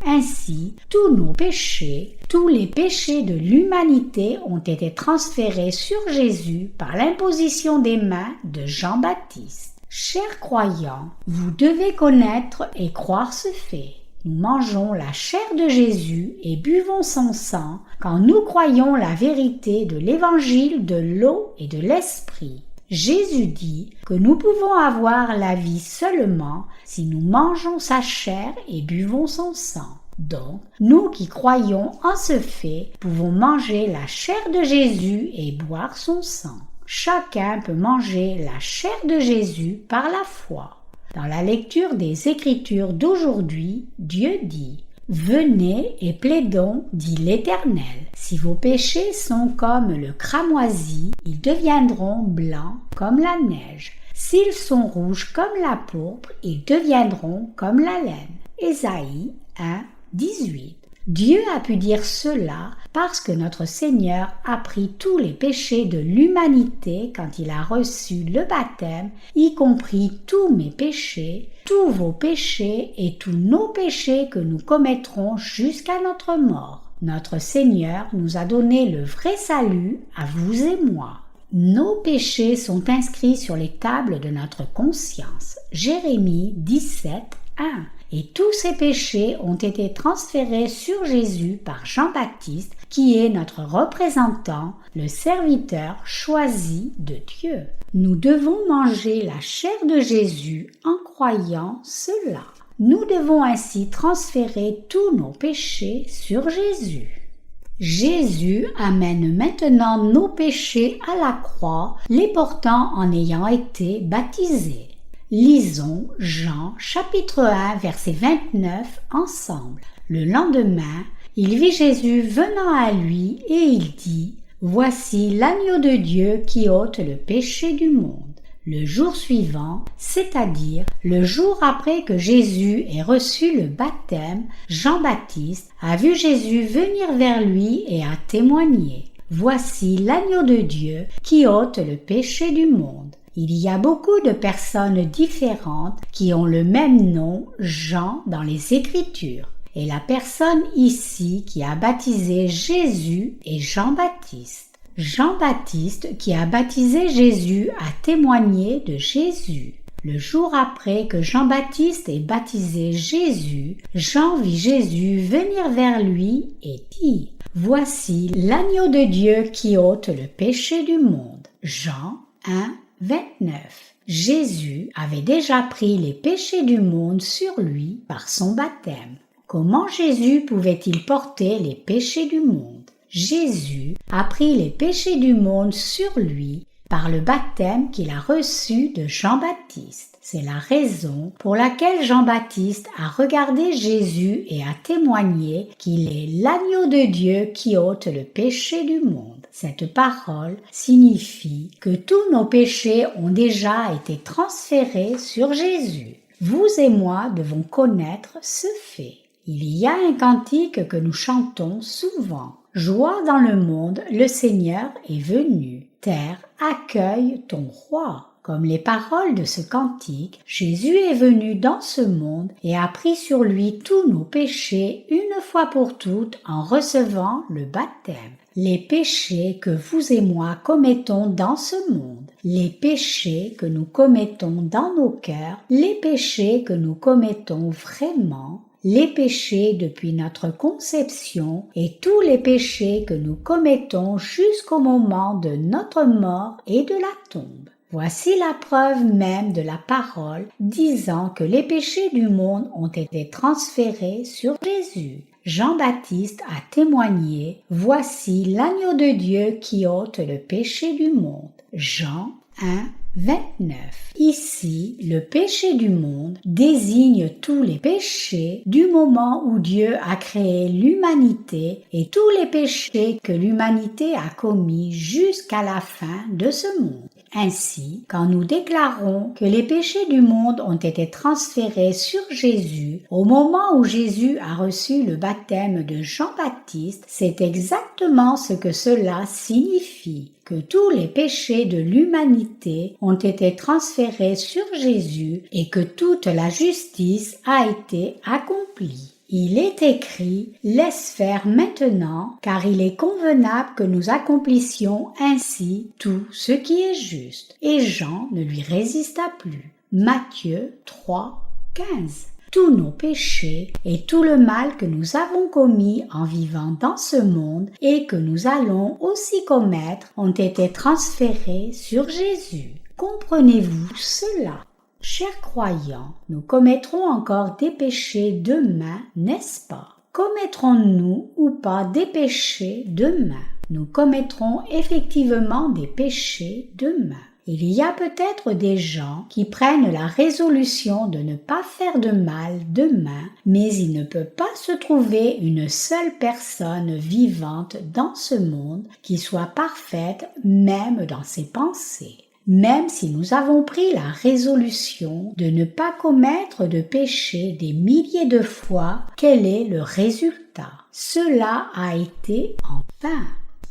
Ainsi, tous nos péchés, tous les péchés de l'humanité ont été transférés sur Jésus par l'imposition des mains de Jean-Baptiste. Chers croyants, vous devez connaître et croire ce fait. Nous mangeons la chair de Jésus et buvons son sang quand nous croyons la vérité de l'évangile de l'eau et de l'esprit. Jésus dit que nous pouvons avoir la vie seulement si nous mangeons sa chair et buvons son sang. Donc, nous qui croyons en ce fait, pouvons manger la chair de Jésus et boire son sang. Chacun peut manger la chair de Jésus par la foi. Dans la lecture des Écritures d'aujourd'hui, Dieu dit « Venez et plaidons, dit l'Éternel. Si vos péchés sont comme le cramoisi, ils deviendront blancs comme la neige. S'ils sont rouges comme la pourpre, ils deviendront comme la laine. » Ésaïe 1, 18. Dieu a pu dire cela parce que notre Seigneur a pris tous les péchés de l'humanité quand il a reçu le baptême, y compris tous mes péchés, tous vos péchés et tous nos péchés que nous commettrons jusqu'à notre mort. Notre Seigneur nous a donné le vrai salut à vous et moi. Nos péchés sont inscrits sur les tables de notre conscience. Jérémie 17, 1. Et tous ces péchés ont été transférés sur Jésus par Jean-Baptiste, qui est notre représentant, le serviteur choisi de Dieu. Nous devons manger la chair de Jésus en croyant cela. Nous devons ainsi transférer tous nos péchés sur Jésus. Jésus amène maintenant nos péchés à la croix, les portant en ayant été baptisés. Lisons Jean chapitre 1 verset 29 ensemble. Le lendemain, il vit Jésus venant à lui et il dit « Voici l'agneau de Dieu qui ôte le péché du monde. » Le jour suivant, c'est-à-dire le jour après que Jésus ait reçu le baptême, Jean-Baptiste a vu Jésus venir vers lui et a témoigné « Voici l'agneau de Dieu qui ôte le péché du monde. » Il y a beaucoup de personnes différentes qui ont le même nom, Jean, dans les Écritures. Et la personne ici qui a baptisé Jésus est Jean-Baptiste. Jean-Baptiste qui a baptisé Jésus a témoigné de Jésus. Le jour après que Jean-Baptiste ait baptisé Jésus, Jean vit Jésus venir vers lui et dit « Voici l'agneau de Dieu qui ôte le péché du monde. » Jean 1, 29. Jésus avait déjà pris les péchés du monde sur lui par son baptême. Comment Jésus pouvait-il porter les péchés du monde? Jésus a pris les péchés du monde sur lui par le baptême qu'il a reçu de Jean-Baptiste. C'est la raison pour laquelle Jean-Baptiste a regardé Jésus et a témoigné qu'il est l'agneau de Dieu qui ôte le péché du monde. Cette parole signifie que tous nos péchés ont déjà été transférés sur Jésus. Vous et moi devons connaître ce fait. Il y a un cantique que nous chantons souvent. « Joie dans le monde, le Seigneur est venu. Terre, accueille ton roi. » Comme les paroles de ce cantique, Jésus est venu dans ce monde et a pris sur lui tous nos péchés une fois pour toutes en recevant le baptême. les péchés que vous et moi commettons dans ce monde, les péchés que nous commettons dans nos cœurs, les péchés que nous commettons vraiment, les péchés depuis notre conception et tous les péchés que nous commettons jusqu'au moment de notre mort et de la tombe. Voici la preuve même de la parole disant que les péchés du monde ont été transférés sur Jésus. Jean-Baptiste a témoigné « Voici l'agneau de Dieu qui ôte le péché du monde ». Jean 1, 29. Ici, le péché du monde désigne tous les péchés du moment où Dieu a créé l'humanité et tous les péchés que l'humanité a commis jusqu'à la fin de ce monde. Ainsi, quand nous déclarons que les péchés du monde ont été transférés sur Jésus, au moment où Jésus a reçu le baptême de Jean-Baptiste, c'est exactement ce que cela signifie, que tous les péchés de l'humanité ont été transférés sur Jésus et que toute la justice a été accomplie. Il est écrit « Laisse faire maintenant, car il est convenable que nous accomplissions ainsi tout ce qui est juste. » Et Jean ne lui résista plus. Matthieu 3, 15. Tous nos péchés et tout le mal que nous avons commis en vivant dans ce monde et que nous allons aussi commettre ont été transférés sur Jésus. Comprenez-vous cela? Chers croyants, nous commettrons encore des péchés demain, n'est-ce pas? Commettrons-nous ou pas des péchés demain? Nous commettrons effectivement des péchés demain. Il y a peut-être des gens qui prennent la résolution de ne pas faire de mal demain, mais il ne peut pas se trouver une seule personne vivante dans ce monde qui soit parfaite même dans ses pensées. Même si nous avons pris la résolution de ne pas commettre de péché des milliers de fois, quel est le résultat? Cela a été en vain.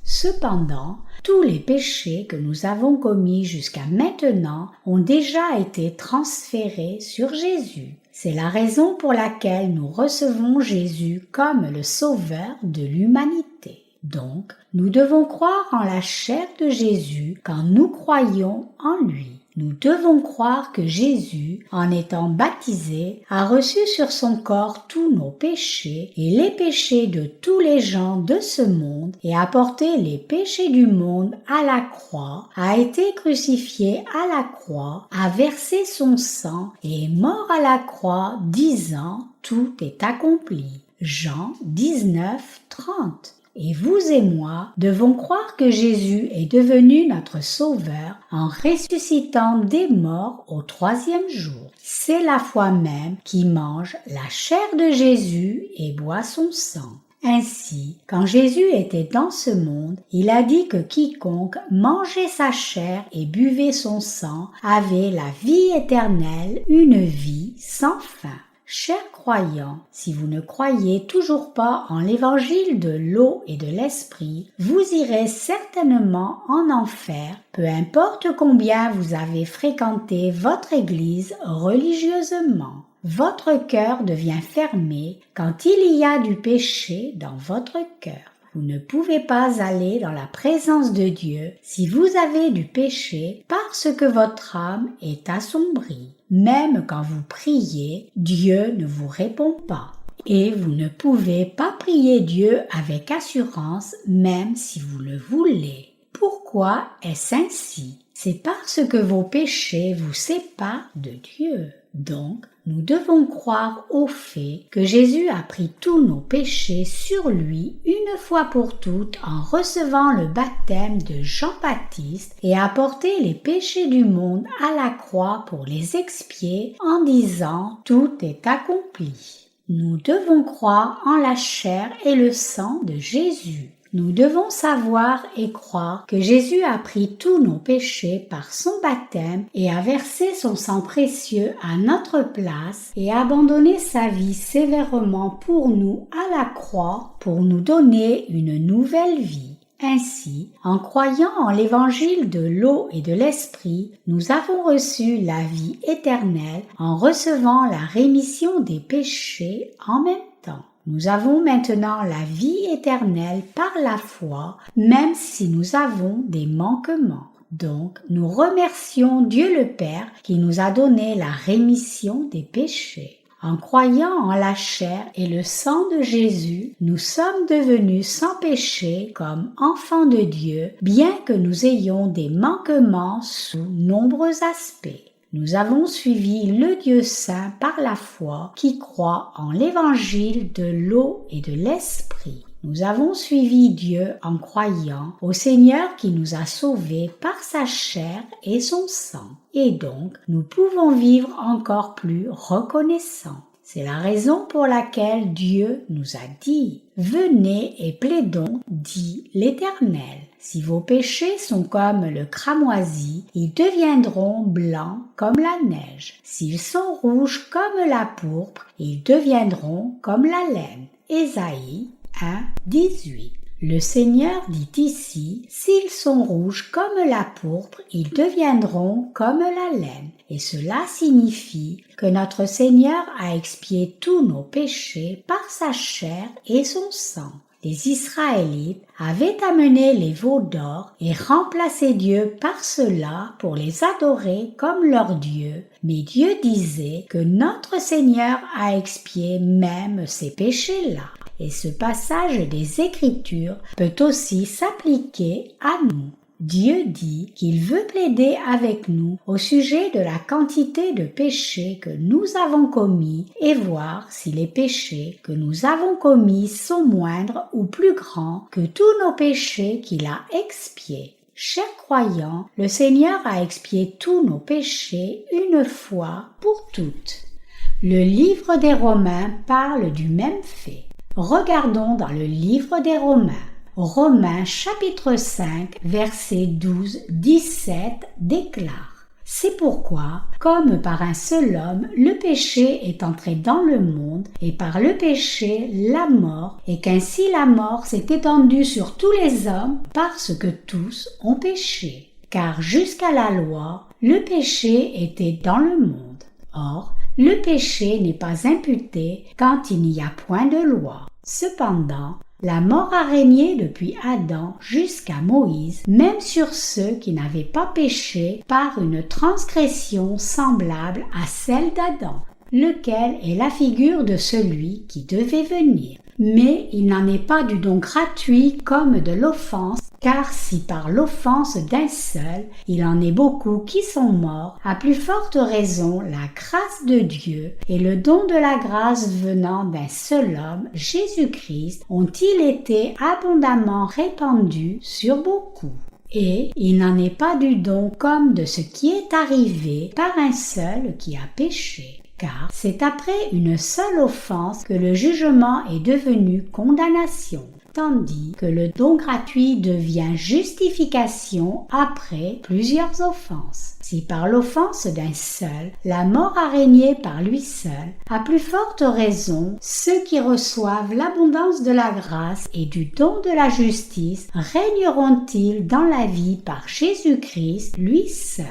Cependant, tous les péchés que nous avons commis jusqu'à maintenant ont déjà été transférés sur Jésus. C'est la raison pour laquelle nous recevons Jésus comme le Sauveur de l'humanité. Donc, nous devons croire en la chair de Jésus quand nous croyons en lui. Nous devons croire que Jésus, en étant baptisé, a reçu sur son corps tous nos péchés et les péchés de tous les gens de ce monde et a porté les péchés du monde à la croix, a été crucifié à la croix, a versé son sang et est mort à la croix, disant « Tout est accompli ». Jean 19, 30. Et vous et moi devons croire que Jésus est devenu notre Sauveur en ressuscitant des morts au 3e jour. C'est la foi même qui mange la chair de Jésus et boit son sang. Ainsi, quand Jésus était dans ce monde, il a dit que quiconque mangeait sa chair et buvait son sang avait la vie éternelle, une vie sans fin. Chers croyants, si vous ne croyez toujours pas en l'évangile de l'eau et de l'esprit, vous irez certainement en enfer, peu importe combien vous avez fréquenté votre église religieusement. Votre cœur devient fermé quand il y a du péché dans votre cœur. Vous ne pouvez pas aller dans la présence de Dieu si vous avez du péché parce que votre âme est assombrie. Même quand vous priez, Dieu ne vous répond pas. Et vous ne pouvez pas prier Dieu avec assurance même si vous le voulez. Pourquoi est-ce ainsi? C'est parce que vos péchés vous séparent de Dieu. Donc, nous devons croire au fait que Jésus a pris tous nos péchés sur lui une fois pour toutes en recevant le baptême de Jean-Baptiste et a porté les péchés du monde à la croix pour les expier en disant « Tout est accompli ». Nous devons croire en la chair et le sang de Jésus. Nous devons savoir et croire que Jésus a pris tous nos péchés par son baptême et a versé son sang précieux à notre place et a abandonné sa vie sévèrement pour nous à la croix pour nous donner une nouvelle vie. Ainsi, en croyant en l'évangile de l'eau et de l'esprit, nous avons reçu la vie éternelle en recevant la rémission des péchés en même temps. Nous avons maintenant la vie éternelle par la foi, même si nous avons des manquements. Donc, nous remercions Dieu le Père qui nous a donné la rémission des péchés. En croyant en la chair et le sang de Jésus, nous sommes devenus sans péché comme enfants de Dieu, bien que nous ayons des manquements sous nombreux aspects. Nous avons suivi le Dieu saint par la foi qui croit en l'évangile de l'eau et de l'esprit. Nous avons suivi Dieu en croyant au Seigneur qui nous a sauvés par sa chair et son sang. Et donc, nous pouvons vivre encore plus reconnaissants. C'est la raison pour laquelle Dieu nous a dit « Venez et plaidons, dit l'Éternel. Si vos péchés sont comme le cramoisi, ils deviendront blancs comme la neige. S'ils sont rouges comme la pourpre, ils deviendront comme la laine. » Ésaïe 1, 18. Le Seigneur dit ici, s'ils sont rouges comme la pourpre, ils deviendront comme la laine. Et cela signifie que notre Seigneur a expié tous nos péchés par sa chair et son sang. Les Israélites avaient amené les veaux d'or et remplacé Dieu par cela pour les adorer comme leur Dieu. Mais Dieu disait que notre Seigneur a expié même ces péchés-là. Et ce passage des Écritures peut aussi s'appliquer à nous. Dieu dit qu'il veut plaider avec nous au sujet de la quantité de péchés que nous avons commis et voir si les péchés que nous avons commis sont moindres ou plus grands que tous nos péchés qu'il a expiés. Chers croyants, le Seigneur a expié tous nos péchés une fois pour toutes. Le livre des Romains parle du même fait. Regardons dans le livre des Romains. Romains chapitre 5, verset 12-17 déclare « C'est pourquoi, comme par un seul homme, le péché est entré dans le monde, et par le péché, la mort, et qu'ainsi la mort s'est étendue sur tous les hommes, parce que tous ont péché. Car jusqu'à la loi, le péché était dans le monde. Or, le péché n'est pas imputé quand il n'y a point de loi. Cependant, la mort a régné depuis Adam jusqu'à Moïse, même sur ceux qui n'avaient pas péché par une transgression semblable à celle d'Adam, lequel est la figure de celui qui devait venir. Mais il n'en est pas du don gratuit comme de l'offense, car si par l'offense d'un seul, il en est beaucoup qui sont morts, à plus forte raison la grâce de Dieu et le don de la grâce venant d'un seul homme, Jésus-Christ, ont-ils été abondamment répandus sur beaucoup. Et il n'en est pas du don comme de ce qui est arrivé par un seul qui a péché. Car c'est après une seule offense que le jugement est devenu condamnation, tandis que le don gratuit devient justification après plusieurs offenses. Si par l'offense d'un seul, la mort a régné par lui seul, à plus forte raison, ceux qui reçoivent l'abondance de la grâce et du don de la justice régneront-ils dans la vie par Jésus-Christ lui seul.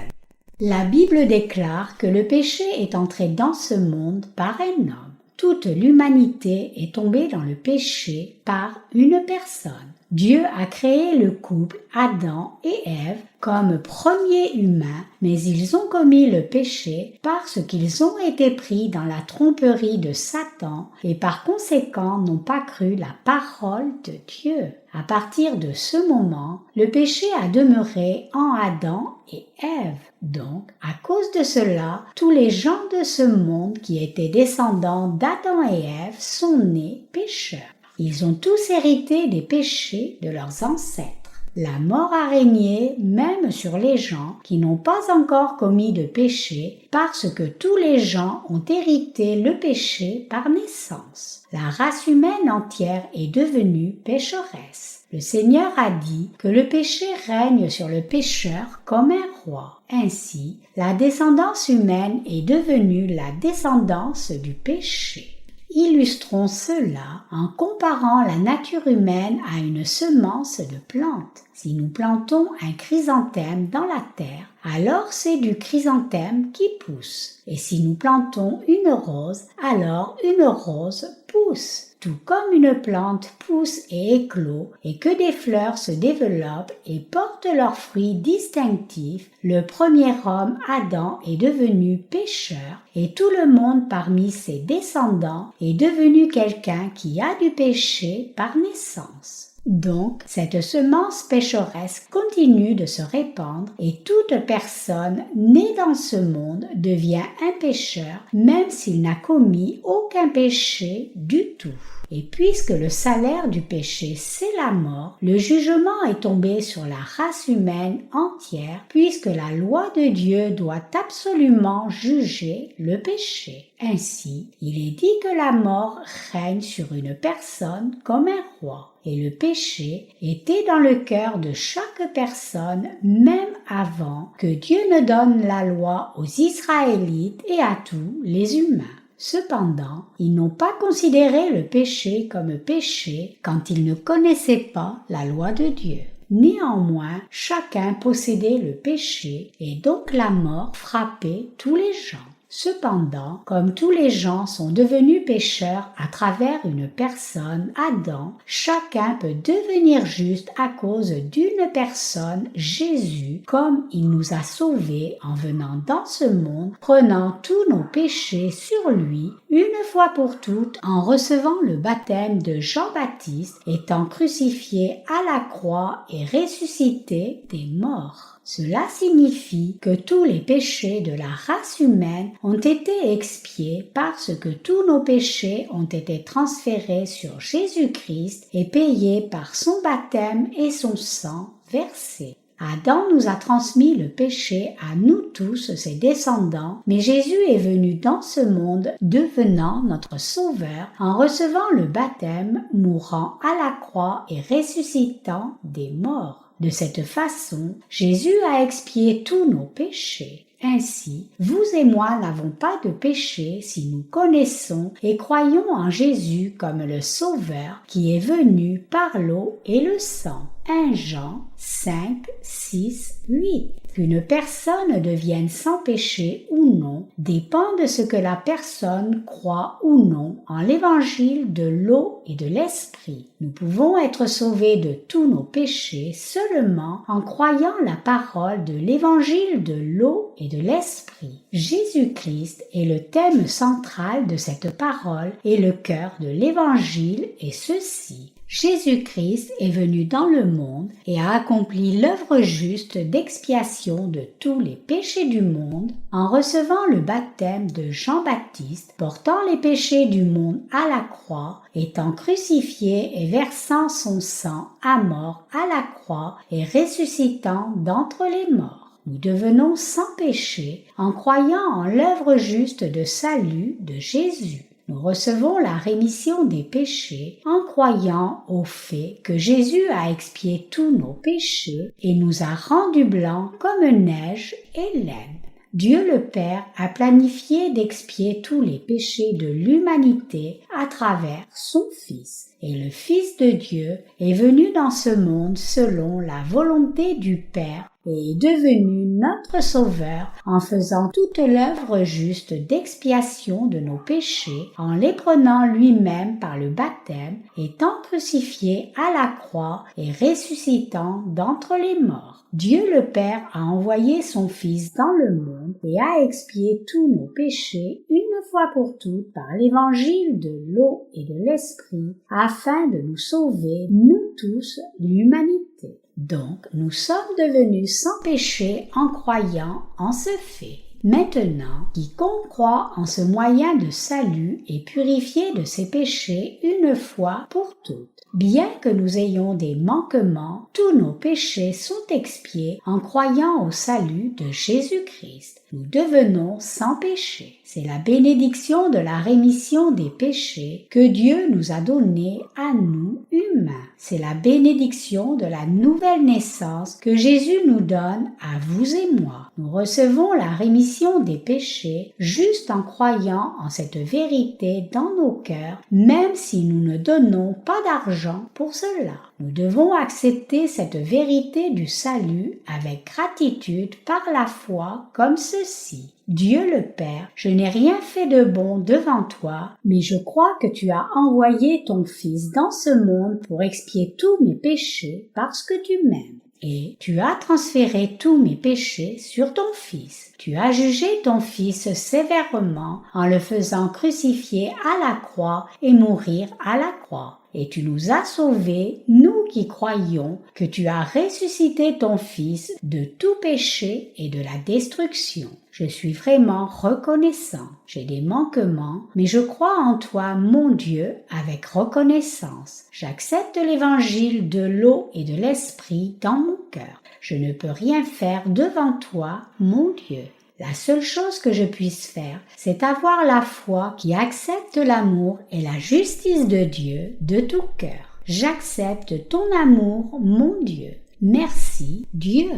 La Bible déclare que le péché est entré dans ce monde par un homme. Toute l'humanité est tombée dans le péché par une personne. Dieu a créé le couple Adam et Ève comme premiers humains, mais ils ont commis le péché parce qu'ils ont été pris dans la tromperie de Satan et par conséquent n'ont pas cru la parole de Dieu. À partir de ce moment, le péché a demeuré en Adam et Ève. Donc, à cause de cela, tous les gens de ce monde qui étaient descendants d'Adam et Ève sont nés pécheurs. Ils ont tous hérité des péchés de leurs ancêtres. La mort a régné même sur les gens qui n'ont pas encore commis de péché parce que tous les gens ont hérité le péché par naissance. La race humaine entière est devenue pécheresse. Le Seigneur a dit que le péché règne sur le pécheur comme un roi. Ainsi, la descendance humaine est devenue la descendance du péché. Illustrons cela en comparant la nature humaine à une semence de plante. Si nous plantons un chrysanthème dans la terre, alors c'est du chrysanthème qui pousse. Et si nous plantons une rose, alors une rose pousse. tout comme une plante pousse et éclot et que des fleurs se développent et portent leurs fruits distinctifs, le premier homme, Adam, est devenu pécheur et tout le monde parmi ses descendants est devenu quelqu'un qui a du péché par naissance. Donc, cette semence pécheresse continue de se répandre et toute personne née dans ce monde devient un pécheur même s'il n'a commis aucun péché du tout. Et puisque le salaire du péché c'est la mort, le jugement est tombé sur la race humaine entière puisque la loi de Dieu doit absolument juger le péché. Ainsi, il est dit que la mort règne sur une personne comme un roi. Et le péché était dans le cœur de chaque personne même avant que Dieu ne donne la loi aux Israélites et à tous les humains. Cependant, ils n'ont pas considéré le péché comme péché quand ils ne connaissaient pas la loi de Dieu. Néanmoins, chacun possédait le péché et donc la mort frappait tous les gens. Cependant, comme tous les gens sont devenus pécheurs à travers une personne, Adam, chacun peut devenir juste à cause d'une personne, Jésus, comme il nous a sauvés en venant dans ce monde, prenant tous nos péchés sur lui, une fois pour toutes, en recevant le baptême de Jean-Baptiste, étant crucifié à la croix et ressuscité des morts. Cela signifie que tous les péchés de la race humaine ont été expiés parce que tous nos péchés ont été transférés sur Jésus-Christ et payés par son baptême et son sang versé. Adam nous a transmis le péché à nous tous, ses descendants, mais Jésus est venu dans ce monde devenant notre sauveur en recevant le baptême, mourant à la croix et ressuscitant des morts. De cette façon, Jésus a expié tous nos péchés. Ainsi, vous et moi n'avons pas de péché si nous connaissons et croyons en Jésus comme le Sauveur qui est venu par l'eau et le sang. 1 Jean 5, 6, 8. Qu'une personne devienne sans péché ou non dépend de ce que la personne croit ou non en l'évangile de l'eau et de l'esprit. Nous pouvons être sauvés de tous nos péchés seulement en croyant la parole de l'évangile de l'eau et de l'esprit. Jésus-Christ est le thème central de cette parole et le cœur de l'évangile est ceci. Jésus-Christ est venu dans le monde et a accompli l'œuvre juste d'expiation de tous les péchés du monde en recevant le baptême de Jean-Baptiste, portant les péchés du monde à la croix, étant crucifié et versant son sang à mort à la croix et ressuscitant d'entre les morts. Nous devenons sans péché en croyant en l'œuvre juste de salut de Jésus. Nous recevons la rémission des péchés en croyant au fait que Jésus a expié tous nos péchés et nous a rendus blancs comme neige et laine. Dieu le Père a planifié d'expier tous les péchés de l'humanité à travers son Fils. Et le Fils de Dieu est venu dans ce monde selon la volonté du Père et est devenu notre Sauveur en faisant toute l'œuvre juste d'expiation de nos péchés, en les prenant lui-même par le baptême, étant crucifié à la croix et ressuscitant d'entre les morts. Dieu le Père a envoyé son Fils dans le monde et a expié tous nos péchés une fois pour toutes par l'évangile de l'eau et de l'esprit, afin de nous sauver, nous tous, l'humanité. Donc, nous sommes devenus sans péché en croyant en ce fait. Maintenant, quiconque croit en ce moyen de salut est purifié de ses péchés une fois pour toutes. Bien que nous ayons des manquements, tous nos péchés sont expiés en croyant au salut de Jésus-Christ. Nous devenons sans péché. C'est la bénédiction de la rémission des péchés que Dieu nous a donnée à nous humains. C'est la bénédiction de la nouvelle naissance que Jésus nous donne à vous et moi. Nous recevons la rémission des péchés juste en croyant en cette vérité dans nos cœurs, même si nous ne donnons pas d'argent pour cela. Nous devons accepter cette vérité du salut avec gratitude par la foi comme ceci. Dieu le Père, je n'ai rien fait de bon devant toi, mais je crois que tu as envoyé ton Fils dans ce monde pour expier tous mes péchés parce que tu m'aimes. Et tu as transféré tous mes péchés sur ton Fils. Tu as jugé ton Fils sévèrement en le faisant crucifier à la croix et mourir à la croix. Et tu nous as sauvés, nous qui croyons que tu as ressuscité ton Fils de tout péché et de la destruction. Je suis vraiment reconnaissant. J'ai des manquements, mais je crois en toi, mon Dieu, avec reconnaissance. J'accepte l'évangile de l'eau et de l'esprit dans mon cœur. Je ne peux rien faire devant toi, mon Dieu. La seule chose que je puisse faire, c'est avoir la foi qui accepte l'amour et la justice de Dieu de tout cœur. J'accepte ton amour, mon Dieu. Merci, Dieu.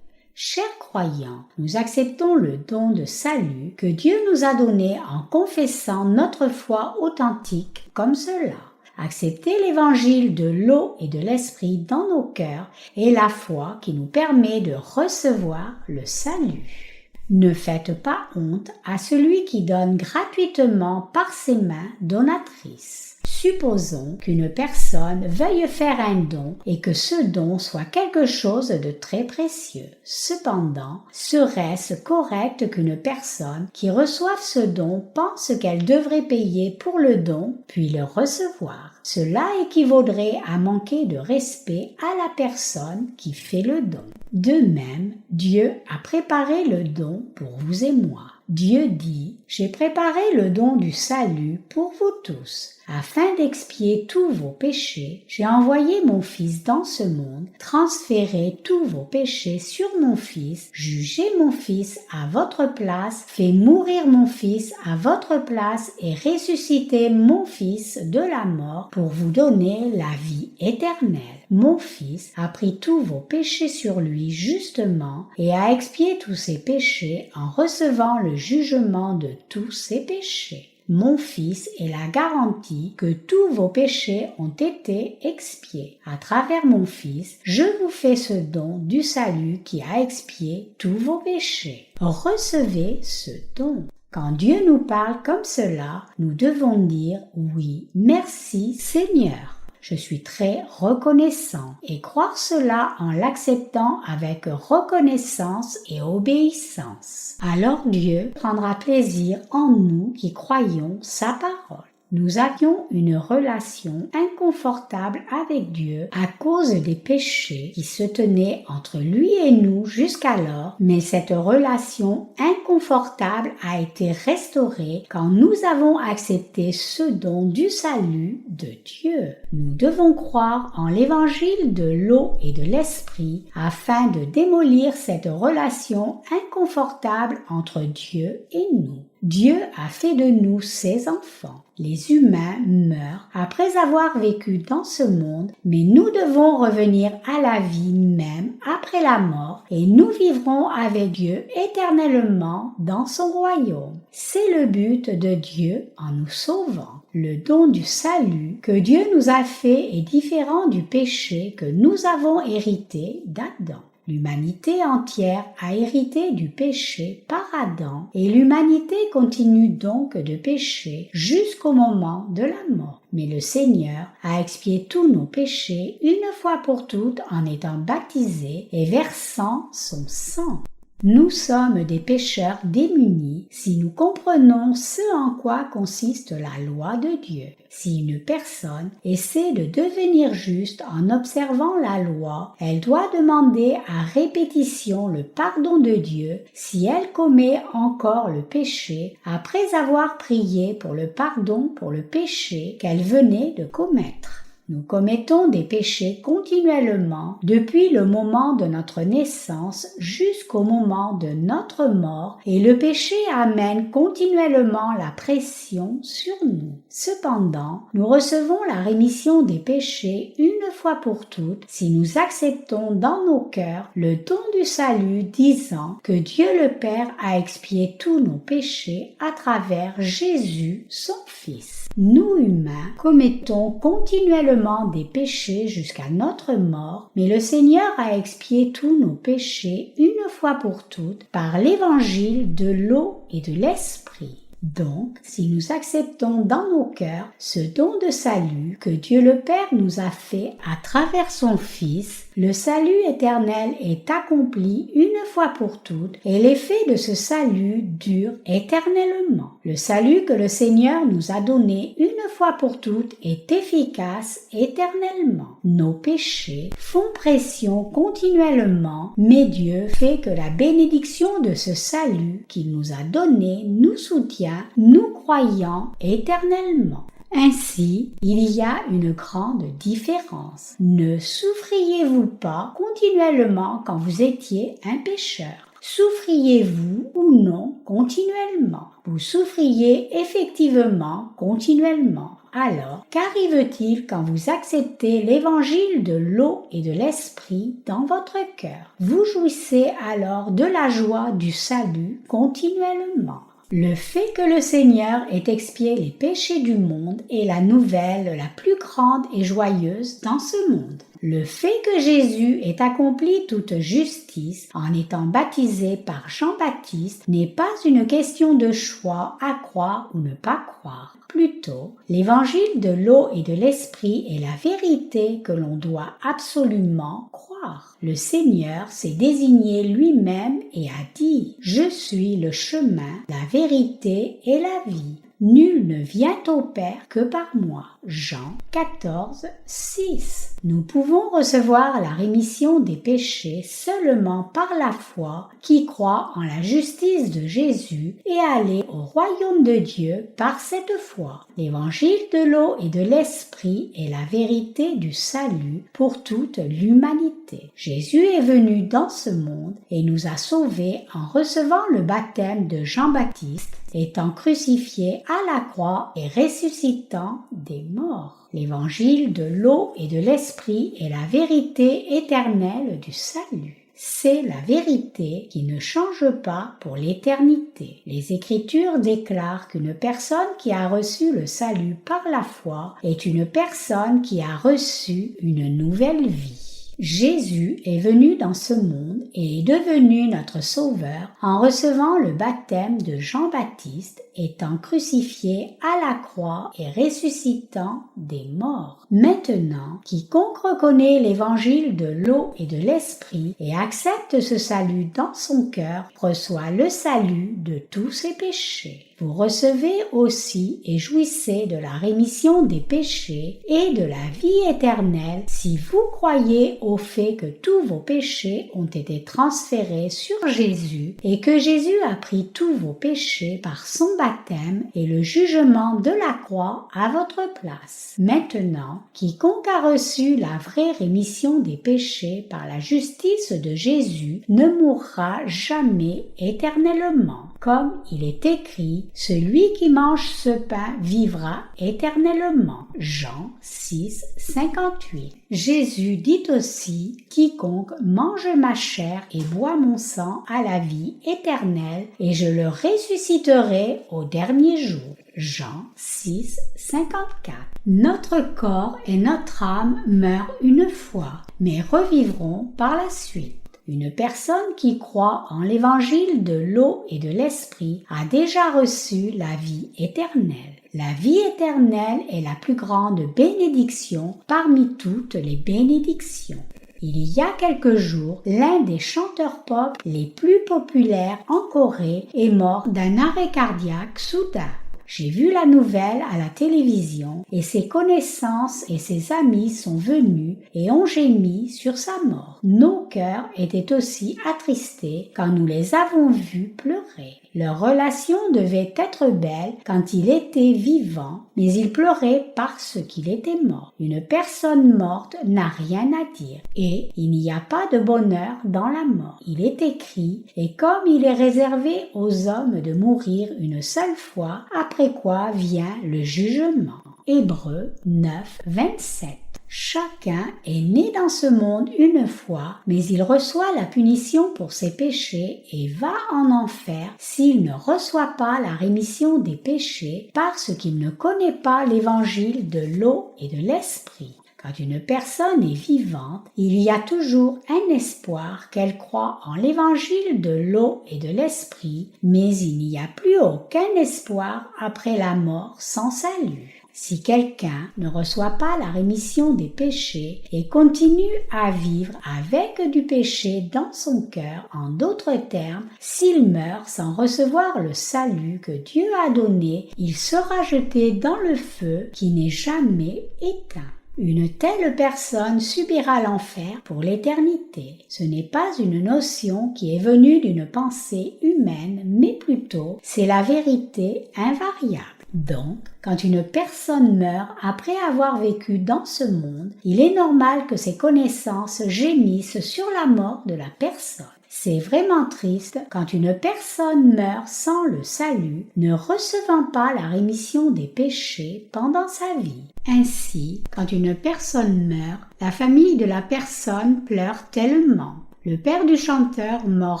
Chers croyants, nous acceptons le don de salut que Dieu nous a donné en confessant notre foi authentique comme cela. Accepter l'évangile de l'eau et de l'esprit dans nos cœurs est la foi qui nous permet de recevoir le salut. Ne faites pas honte à celui qui donne gratuitement par ses mains donatrices. Supposons qu'une personne veuille faire un don et que ce don soit quelque chose de très précieux. Cependant, serait-ce correct qu'une personne qui reçoive ce don pense qu'elle devrait payer pour le don puis le recevoir? Cela équivaudrait à manquer de respect à la personne qui fait le don. De même, Dieu a préparé le don pour vous et moi. Dieu dit « J'ai préparé le don du salut pour vous tous. Afin d'expier tous vos péchés, j'ai envoyé mon Fils dans ce monde, transféré tous vos péchés sur mon Fils, jugé mon Fils à votre place, fait mourir mon Fils à votre place et ressuscité mon Fils de la mort pour vous donner la vie éternelle. Mon Fils a pris tous vos péchés sur lui justement et a expié tous ses péchés en recevant le jugement de tous ses péchés. Mon Fils est la garantie que tous vos péchés ont été expiés. À travers mon Fils, je vous fais ce don du salut qui a expié tous vos péchés. Recevez ce don. Quand Dieu nous parle comme cela, nous devons dire « Oui, merci Seigneur ». Je suis très reconnaissant et croire cela en l'acceptant avec reconnaissance et obéissance. Alors Dieu prendra plaisir en nous qui croyons sa parole. Nous avions une relation inconfortable avec Dieu à cause des péchés qui se tenaient entre lui et nous jusqu'alors, mais cette relation inconfortable a été restaurée quand nous avons accepté ce don du salut de Dieu. Nous devons croire en l'évangile de l'eau et de l'esprit afin de démolir cette relation inconfortable entre Dieu et nous. Dieu a fait de nous ses enfants. Les humains meurent après avoir vécu dans ce monde, mais nous devons revenir à la vie même après la mort et nous vivrons avec Dieu éternellement dans son royaume. C'est le but de Dieu en nous sauvant. Le don du salut que Dieu nous a fait est différent du péché que nous avons hérité d'Adam. L'humanité entière a hérité du péché par Adam et l'humanité continue donc de pécher jusqu'au moment de la mort. Mais le Seigneur a expié tous nos péchés une fois pour toutes en étant baptisé et versant son sang. Nous sommes des pécheurs démunis si nous comprenons ce en quoi consiste la loi de Dieu. Si une personne essaie de devenir juste en observant la loi, elle doit demander à répétition le pardon de Dieu si elle commet encore le péché après avoir prié pour le pardon pour le péché qu'elle venait de commettre. Nous commettons des péchés continuellement depuis le moment de notre naissance jusqu'au moment de notre mort et le péché amène continuellement la pression sur nous. Cependant, nous recevons la rémission des péchés une fois pour toutes si nous acceptons dans nos cœurs le don du salut disant que Dieu le Père a expié tous nos péchés à travers Jésus, son Fils. Nous humains commettons continuellement des péchés jusqu'à notre mort, mais le Seigneur a expié tous nos péchés une fois pour toutes par l'évangile de l'eau et de l'esprit. Donc, si nous acceptons dans nos cœurs ce don de salut que Dieu le Père nous a fait à travers son Fils, le salut éternel est accompli une fois pour toutes et l'effet de ce salut dure éternellement. Le salut que le Seigneur nous a donné une fois pour toutes est efficace éternellement. Nos péchés font pression continuellement, mais Dieu fait que la bénédiction de ce salut qu'il nous a donné nous soutient, nous croyant éternellement. Ainsi, il y a une grande différence. Ne souffriez-vous pas continuellement quand vous étiez un pécheur? Souffriez-vous ou non continuellement? Vous souffriez effectivement continuellement. Alors, qu'arrive-t-il quand vous acceptez l'évangile de l'eau et de l'esprit dans votre cœur? Vous jouissez alors de la joie du salut continuellement. Le fait que le Seigneur ait expié les péchés du monde est la nouvelle la plus grande et joyeuse dans ce monde. Le fait que Jésus ait accompli toute justice en étant baptisé par Jean-Baptiste n'est pas une question de choix à croire ou ne pas croire. Plutôt, l'évangile de l'eau et de l'esprit est la vérité que l'on doit absolument croire. Le Seigneur s'est désigné lui-même et a dit « Je suis le chemin, la vérité et la vie. Nul ne vient au Père que par moi. » Jean 14, 6. Nous pouvons recevoir la rémission des péchés seulement par la foi qui croit en la justice de Jésus et aller au royaume de Dieu par cette foi. L'évangile de l'eau et de l'esprit est la vérité du salut pour toute l'humanité. Jésus est venu dans ce monde et nous a sauvés en recevant le baptême de Jean-Baptiste, étant crucifié à la croix et ressuscitant des morts. L'évangile de l'eau et de l'esprit est la vérité éternelle du salut. C'est la vérité qui ne change pas pour l'éternité. Les Écritures déclarent qu'une personne qui a reçu le salut par la foi est une personne qui a reçu une nouvelle vie. Jésus est venu dans ce monde et est devenu notre Sauveur en recevant le baptême de Jean-Baptiste, étant crucifié à la croix et ressuscitant des morts. Maintenant, quiconque reconnaît l'évangile de l'eau et de l'esprit et accepte ce salut dans son cœur reçoit le salut de tous ses péchés. Vous recevez aussi et jouissez de la rémission des péchés et de la vie éternelle si vous croyez au fait que tous vos péchés ont été transférés sur Jésus et que Jésus a pris tous vos péchés par son baptême et le jugement de la croix à votre place. Maintenant, quiconque a reçu la vraie rémission des péchés par la justice de Jésus ne mourra jamais éternellement. Comme il est écrit, celui qui mange ce pain vivra éternellement. Jean 6, 58. Jésus dit aussi, quiconque mange ma chair et boit mon sang a la vie éternelle et je le ressusciterai au dernier jour. Jean 6, 54. Notre corps et notre âme meurent une fois, mais revivront par la suite. Une personne qui croit en l'évangile de l'eau et de l'esprit a déjà reçu la vie éternelle. La vie éternelle est la plus grande bénédiction parmi toutes les bénédictions. Il y a quelques jours, l'un des chanteurs pop les plus populaires en Corée est mort d'un arrêt cardiaque soudain. J'ai vu la nouvelle à la télévision et ses connaissances et ses amis sont venus et ont gémi sur sa mort. Nos cœurs étaient aussi attristés quand nous les avons vus pleurer. Leur relation devait être belle quand il était vivant, mais il pleurait parce qu'il était mort. Une personne morte n'a rien à dire et il n'y a pas de bonheur dans la mort. Il est écrit, et comme il est réservé aux hommes de mourir une seule fois, après quoi vient le jugement. Hébreux 9, 27. Chacun est né dans ce monde une fois, mais il reçoit la punition pour ses péchés et va en enfer s'il ne reçoit pas la rémission des péchés parce qu'il ne connaît pas l'évangile de l'eau et de l'esprit. Quand une personne est vivante, il y a toujours un espoir qu'elle croit en l'évangile de l'eau et de l'esprit, mais il n'y a plus aucun espoir après la mort sans salut. Si quelqu'un ne reçoit pas la rémission des péchés et continue à vivre avec du péché dans son cœur, en d'autres termes, s'il meurt sans recevoir le salut que Dieu a donné, il sera jeté dans le feu qui n'est jamais éteint. Une telle personne subira l'enfer pour l'éternité. Ce n'est pas une notion qui est venue d'une pensée humaine, mais plutôt c'est la vérité invariable. Donc, quand une personne meurt après avoir vécu dans ce monde, il est normal que ses connaissances gémissent sur la mort de la personne. C'est vraiment triste quand une personne meurt sans le salut, ne recevant pas la rémission des péchés pendant sa vie. Ainsi, quand une personne meurt, la famille de la personne pleure tellement. Le père du chanteur, mort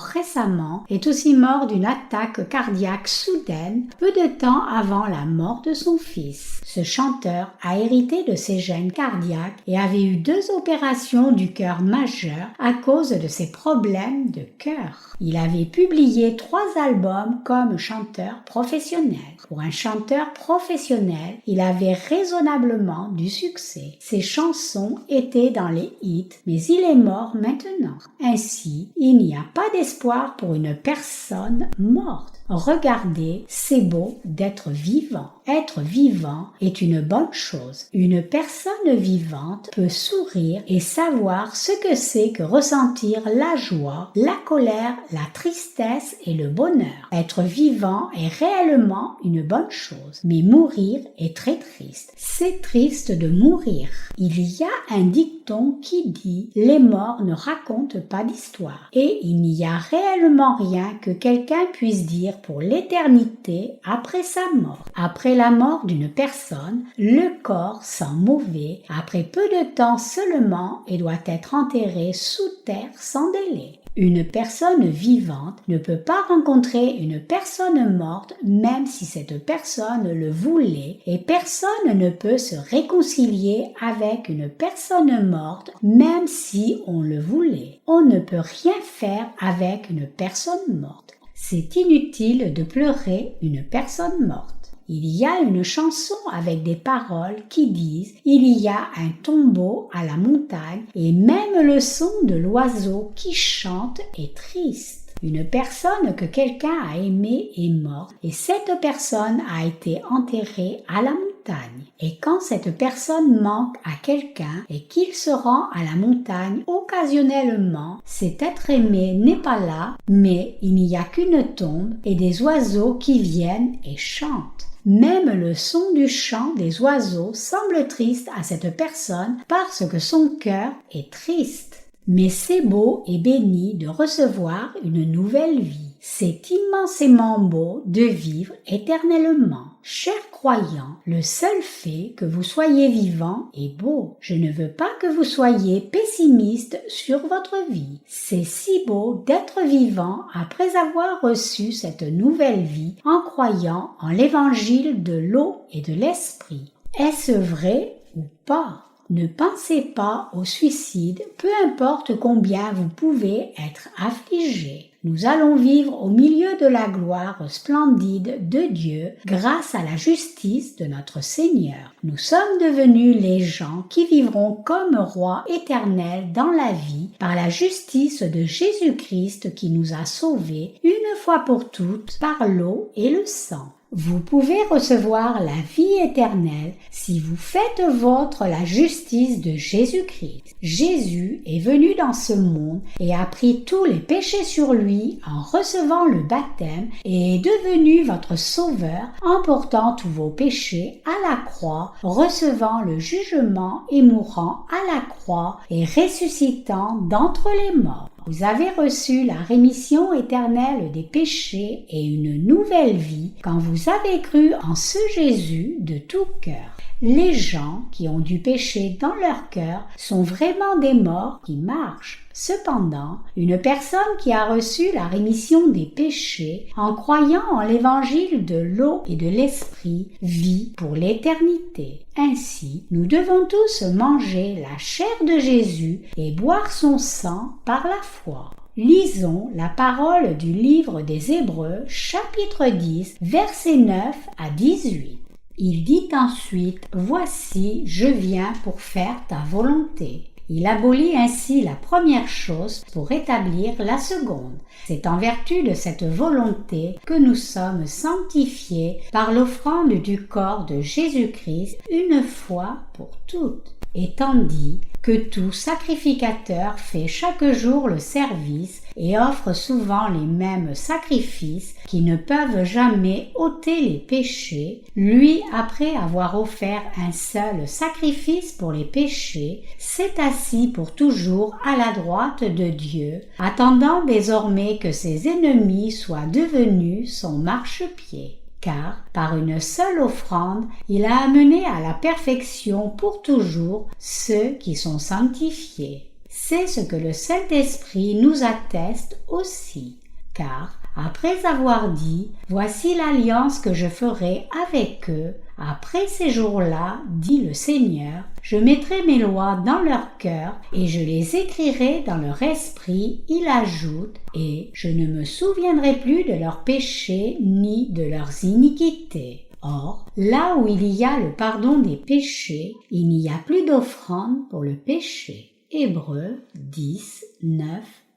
récemment, est aussi mort d'une attaque cardiaque soudaine peu de temps avant la mort de son fils. Ce chanteur a hérité de ses gènes cardiaques et avait eu 2 opérations du cœur majeures à cause de ses problèmes de cœur. Il avait publié 3 albums comme chanteur professionnel. Pour un chanteur professionnel, il avait raisonnablement du succès. Ses chansons étaient dans les hits, mais il est mort maintenant. Ainsi, il n'y a pas d'espoir pour une personne morte. Regardez, c'est beau d'être vivant. Être vivant est une bonne chose. Une personne vivante peut sourire et savoir ce que c'est que ressentir la joie, la colère, la tristesse et le bonheur. Être vivant est réellement une bonne chose, mais mourir est très triste. C'est triste de mourir. Il y a un dicton qui dit « Les morts ne racontent pas d'histoire » et il n'y a réellement rien que quelqu'un puisse dire pour l'éternité après sa mort. Après la mort d'une personne, le corps sent mauvais après peu de temps seulement et doit être enterré sous terre sans délai. Une personne vivante ne peut pas rencontrer une personne morte même si cette personne le voulait et personne ne peut se réconcilier avec une personne morte même si on le voulait. On ne peut rien faire avec une personne morte. C'est inutile de pleurer une personne morte. Il y a une chanson avec des paroles qui disent « Il y a un tombeau à la montagne et même le son de l'oiseau qui chante est triste. » Une personne que quelqu'un a aimée est morte et cette personne a été enterrée à la montagne. Et quand cette personne manque à quelqu'un et qu'il se rend à la montagne occasionnellement, cet être aimé n'est pas là, mais il n'y a qu'une tombe et des oiseaux qui viennent et chantent. Même le son du chant des oiseaux semble triste à cette personne parce que son cœur est triste. Mais c'est beau et béni de recevoir une nouvelle vie. C'est immensément beau de vivre éternellement. Chers croyants, le seul fait que vous soyez vivant est beau. Je ne veux pas que vous soyez pessimiste sur votre vie. C'est si beau d'être vivant après avoir reçu cette nouvelle vie en croyant en l'évangile de l'eau et de l'esprit. Est-ce vrai ou pas? Ne pensez pas au suicide, peu importe combien vous pouvez être affligé. Nous allons vivre au milieu de la gloire splendide de Dieu grâce à la justice de notre Seigneur. Nous sommes devenus les gens qui vivront comme rois éternels dans la vie par la justice de Jésus-Christ qui nous a sauvés une fois pour toutes par l'eau et le sang. Vous pouvez recevoir la vie éternelle si vous faites vôtre la justice de Jésus-Christ. Jésus est venu dans ce monde et a pris tous les péchés sur lui en recevant le baptême et est devenu votre sauveur en portant tous vos péchés à la croix, recevant le jugement et mourant à la croix et ressuscitant d'entre les morts. Vous avez reçu la rémission éternelle des péchés et une nouvelle vie quand vous avez cru en ce Jésus de tout cœur. Les gens qui ont du péché dans leur cœur sont vraiment des morts qui marchent. Cependant, une personne qui a reçu la rémission des péchés en croyant en l'évangile de l'eau et de l'esprit vit pour l'éternité. Ainsi, nous devons tous manger la chair de Jésus et boire son sang par la foi. Lisons la parole du livre des Hébreux, chapitre 10, versets 9 à 18. Il dit ensuite « Voici, je viens pour faire ta volonté ». Il abolit ainsi la première chose pour établir la seconde. C'est en vertu de cette volonté que nous sommes sanctifiés par l'offrande du corps de Jésus-Christ une fois pour toutes. Étant dit que tout sacrificateur fait chaque jour le service et offre souvent les mêmes sacrifices qui ne peuvent jamais ôter les péchés, lui, après avoir offert un seul sacrifice pour les péchés, s'est assis pour toujours à la droite de Dieu, attendant désormais que ses ennemis soient devenus son marchepied. Car, par une seule offrande, il a amené à la perfection pour toujours ceux qui sont sanctifiés. C'est ce que le Saint-Esprit nous atteste aussi. Car, après avoir dit « Voici l'alliance que je ferai avec eux, après ces jours-là, dit le Seigneur, je mettrai mes lois dans leur cœur et je les écrirai dans leur esprit, il ajoute, et je ne me souviendrai plus de leurs péchés ni de leurs iniquités. » Or, là où il y a le pardon des péchés, il n'y a plus d'offrande pour le péché. Hébreux 10, 9,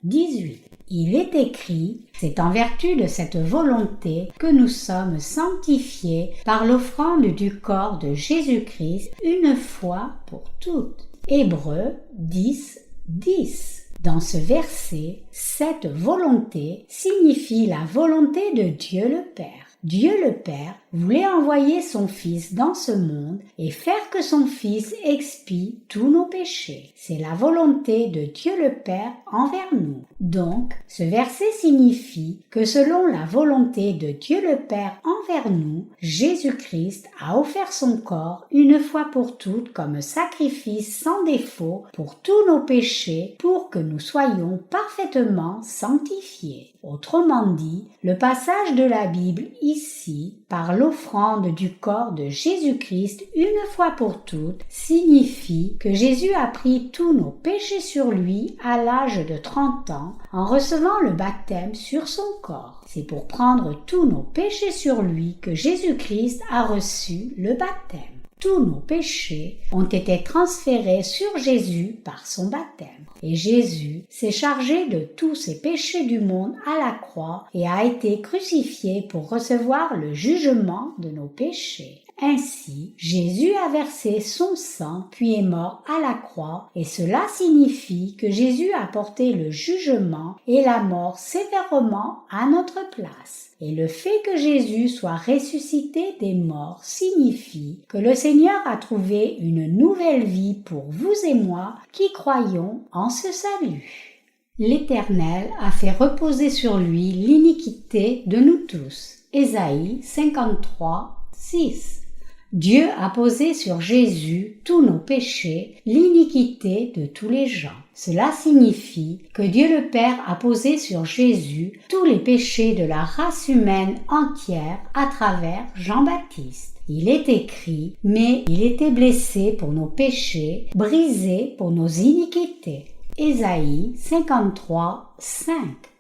18. Il est écrit, c'est en vertu de cette volonté que nous sommes sanctifiés par l'offrande du corps de Jésus-Christ une fois pour toutes. Hébreux 10, 10. Dans ce verset, cette volonté signifie la volonté de Dieu le Père. Dieu le Père voulait envoyer son Fils dans ce monde et faire que son Fils expie tous nos péchés. C'est la volonté de Dieu le Père envers nous. Donc, ce verset signifie que selon la volonté de Dieu le Père envers nous, Jésus-Christ a offert son corps une fois pour toutes comme sacrifice sans défaut pour tous nos péchés pour que nous soyons parfaitement sanctifiés. Autrement dit, le passage de la Bible ici, par l'offrande du corps de Jésus-Christ une fois pour toutes, signifie que Jésus a pris tous nos péchés sur lui à l'âge de 30 ans en recevant le baptême sur son corps. C'est pour prendre tous nos péchés sur lui que Jésus-Christ a reçu le baptême. Tous nos péchés ont été transférés sur Jésus par son baptême. Et Jésus s'est chargé de tous ces péchés du monde à la croix et a été crucifié pour recevoir le jugement de nos péchés. Ainsi, Jésus a versé son sang puis est mort à la croix et cela signifie que Jésus a porté le jugement et la mort sévèrement à notre place. Et le fait que Jésus soit ressuscité des morts signifie que le Seigneur a trouvé une nouvelle vie pour vous et moi qui croyons en ce salut. L'Éternel a fait reposer sur lui l'iniquité de nous tous. Ésaïe 53, 6. Dieu a posé sur Jésus tous nos péchés, l'iniquité de tous les gens. Cela signifie que Dieu le Père a posé sur Jésus tous les péchés de la race humaine entière à travers Jean-Baptiste. Il est écrit, mais il était blessé pour nos péchés, brisé pour nos iniquités. Ésaïe 53, 5.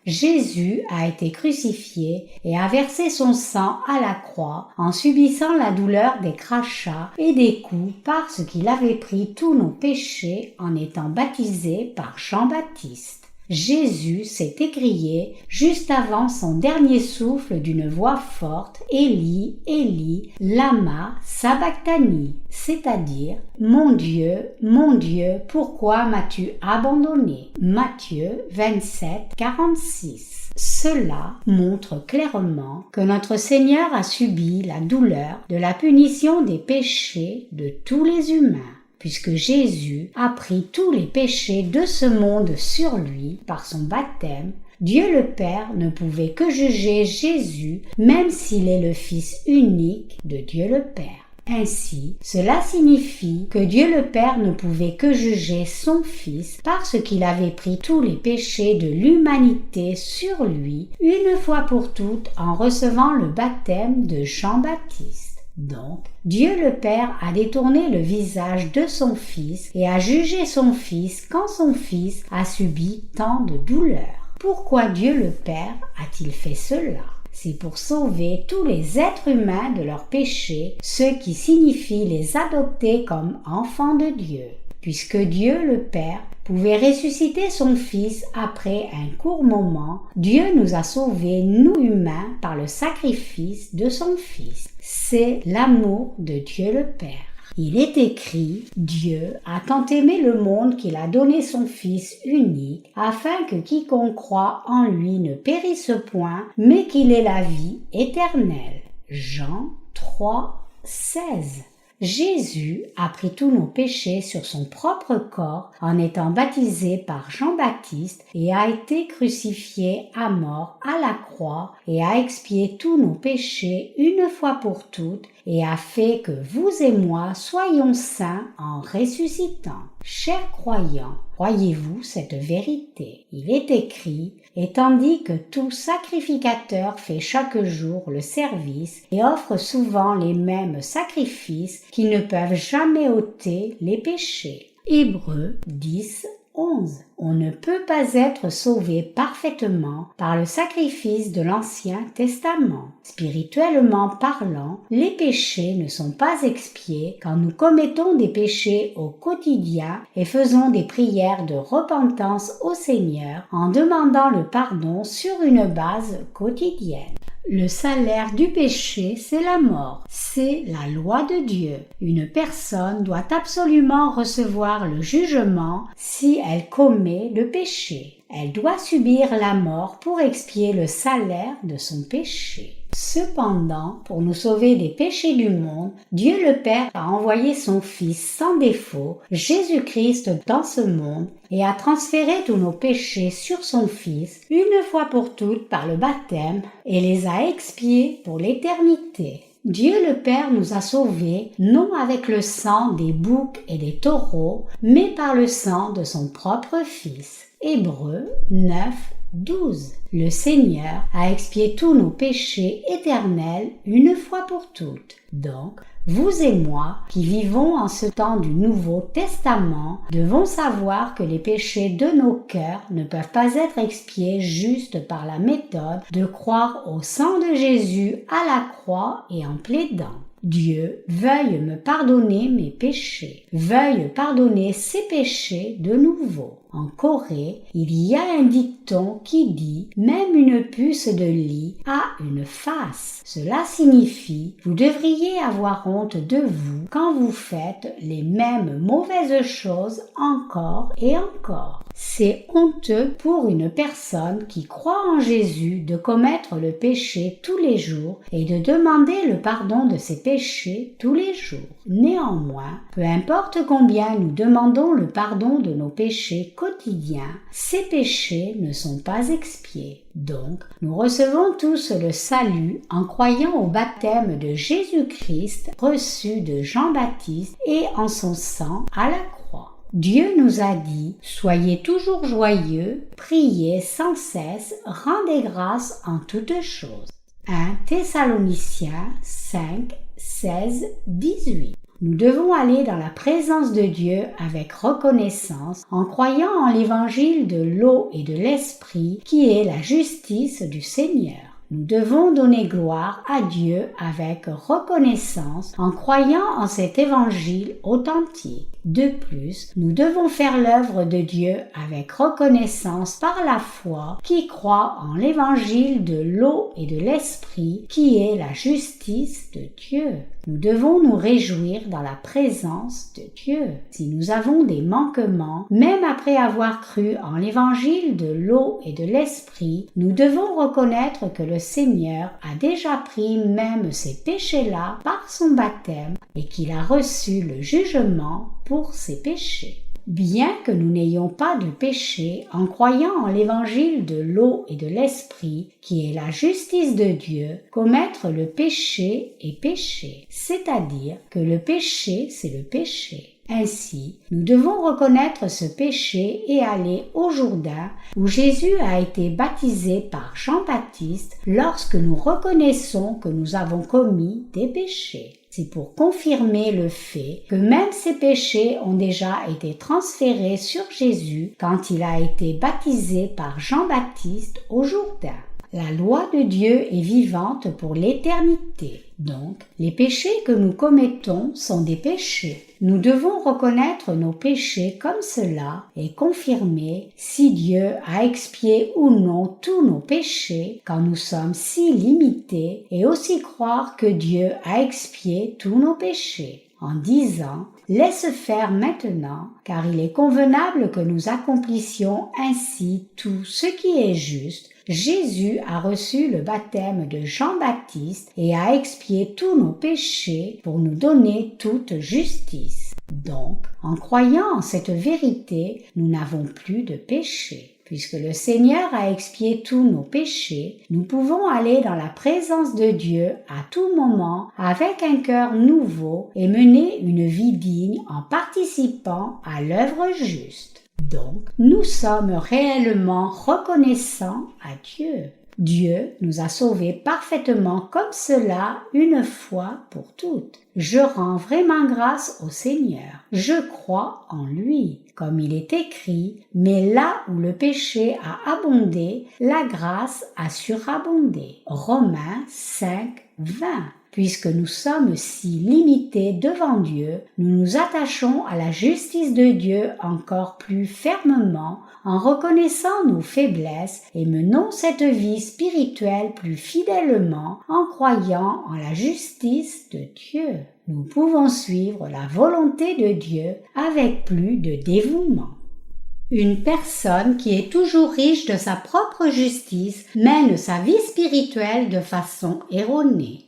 Jésus a été crucifié et a versé son sang à la croix en subissant la douleur des crachats et des coups parce qu'il avait pris tous nos péchés en étant baptisé par Jean-Baptiste. Jésus s'est écrié juste avant son dernier souffle d'une voix forte « Élie, Élie, lama sabachthani », c'est-à-dire « Mon Dieu, pourquoi m'as-tu abandonné ?» Matthieu 27, 46. Cela montre clairement que notre Seigneur a subi la douleur de la punition des péchés de tous les humains. Puisque Jésus a pris tous les péchés de ce monde sur lui par son baptême, Dieu le Père ne pouvait que juger Jésus, même s'il est le Fils unique de Dieu le Père. Ainsi, cela signifie que Dieu le Père ne pouvait que juger son Fils parce qu'il avait pris tous les péchés de l'humanité sur lui, une fois pour toutes en recevant le baptême de Jean-Baptiste. Donc, Dieu le Père a détourné le visage de son Fils et a jugé son Fils quand son Fils a subi tant de douleurs. Pourquoi Dieu le Père a-t-il fait cela? C'est pour sauver tous les êtres humains de leurs péchés, ce qui signifie les adopter comme enfants de Dieu. Puisque Dieu le Père pouvait ressusciter son Fils après un court moment, Dieu nous a sauvés, nous humains, par le sacrifice de son Fils. C'est l'amour de Dieu le Père. Il est écrit, Dieu a tant aimé le monde qu'il a donné son Fils unique, afin que quiconque croit en lui ne périsse point, mais qu'il ait la vie éternelle. Jean 3, 16. Jésus a pris tous nos péchés sur son propre corps en étant baptisé par Jean-Baptiste et a été crucifié à mort à la croix et a expié tous nos péchés une fois pour toutes et a fait que vous et moi soyons saints en ressuscitant. Chers croyants, croyez-vous cette vérité? Il est écrit, et tandis que tout sacrificateur fait chaque jour le service et offre souvent les mêmes sacrifices qui ne peuvent jamais ôter les péchés. Hébreux 10, 11. On ne peut pas être sauvé parfaitement par le sacrifice de l'Ancien Testament. Spirituellement parlant, les péchés ne sont pas expiés quand nous commettons des péchés au quotidien et faisons des prières de repentance au Seigneur en demandant le pardon sur une base quotidienne. Le salaire du péché, c'est la mort. C'est la loi de Dieu. Une personne doit absolument recevoir le jugement si elle commet le péché. Elle doit subir la mort pour expier le salaire de son péché. Cependant, pour nous sauver des péchés du monde, Dieu le Père a envoyé son Fils sans défaut, Jésus-Christ, dans ce monde et a transféré tous nos péchés sur son Fils, une fois pour toutes par le baptême, et les a expiés pour l'éternité. Dieu le Père nous a sauvés, non avec le sang des boucs et des taureaux, mais par le sang de son propre Fils. Hébreux 9, 12. Le Seigneur a expié tous nos péchés éternels une fois pour toutes. Donc, vous et moi, qui vivons en ce temps du Nouveau Testament, devons savoir que les péchés de nos cœurs ne peuvent pas être expiés juste par la méthode de croire au sang de Jésus à la croix et en plaidant. Dieu veuille me pardonner mes péchés, veuille pardonner ses péchés de nouveau. En Corée, il y a un dicton qui dit « Même une puce de lit a une face ». Cela signifie « Vous devriez avoir honte de vous quand vous faites les mêmes mauvaises choses encore et encore ». C'est honteux pour une personne qui croit en Jésus de commettre le péché tous les jours et de demander le pardon de ses péchés tous les jours. Néanmoins, peu importe combien nous demandons le pardon de nos péchés quotidiens, ces péchés ne sont pas expiés. Donc, nous recevons tous le salut en croyant au baptême de Jésus-Christ reçu de Jean-Baptiste et en son sang à la croix. Dieu nous a dit « Soyez toujours joyeux, priez sans cesse, rendez grâce en toutes choses ». 1 Thessaloniciens 5, 16, 18. Nous devons aller dans la présence de Dieu avec reconnaissance en croyant en l'évangile de l'eau et de l'esprit qui est la justice du Seigneur. Nous devons donner gloire à Dieu avec reconnaissance en croyant en cet évangile authentique. De plus, nous devons faire l'œuvre de Dieu avec reconnaissance par la foi qui croit en l'évangile de l'eau et de l'esprit qui est la justice de Dieu. Nous devons nous réjouir dans la présence de Dieu. Si nous avons des manquements, même après avoir cru en l'évangile de l'eau et de l'esprit, nous devons reconnaître que le Seigneur a déjà pris même ces péchés-là par son baptême et qu'il a reçu le jugement pour ses péchés. bien que nous n'ayons pas de péché, en croyant en l'évangile de l'eau et de l'esprit, qui est la justice de Dieu, commettre le péché est péché, c'est-à-dire que le péché, c'est le péché. Ainsi, nous devons reconnaître ce péché et aller au Jourdain où Jésus a été baptisé par Jean-Baptiste lorsque nous reconnaissons que nous avons commis des péchés. C'est pour confirmer le fait que même ces péchés ont déjà été transférés sur Jésus quand il a été baptisé par Jean-Baptiste au Jourdain. La loi de Dieu est vivante pour l'éternité. Donc, les péchés que nous commettons sont des péchés. Nous devons reconnaître nos péchés comme cela et confirmer si Dieu a expié ou non tous nos péchés quand nous sommes si limités et aussi croire que Dieu a expié tous nos péchés en disant « Laisse faire maintenant, car il est convenable que nous accomplissions ainsi tout ce qui est juste. Jésus a reçu le baptême de Jean-Baptiste et a expié tous nos péchés pour nous donner toute justice. » Donc, en croyant en cette vérité, nous n'avons plus de péché. Puisque le Seigneur a expié tous nos péchés, nous pouvons aller dans la présence de Dieu à tout moment avec un cœur nouveau et mener une vie digne en participant à l'œuvre juste. Donc, nous sommes réellement reconnaissants à Dieu. Dieu nous a sauvés parfaitement comme cela une fois pour toutes. Je rends vraiment grâce au Seigneur. Je crois en lui. Comme il est écrit, mais là où le péché a abondé, la grâce a surabondé. Romains 5, 20. Puisque nous sommes si limités devant Dieu, nous nous attachons à la justice de Dieu encore plus fermement en reconnaissant nos faiblesses et menons cette vie spirituelle plus fidèlement en croyant en la justice de Dieu. Nous pouvons suivre la volonté de Dieu avec plus de dévouement. Une personne qui est toujours riche de sa propre justice mène sa vie spirituelle de façon erronée.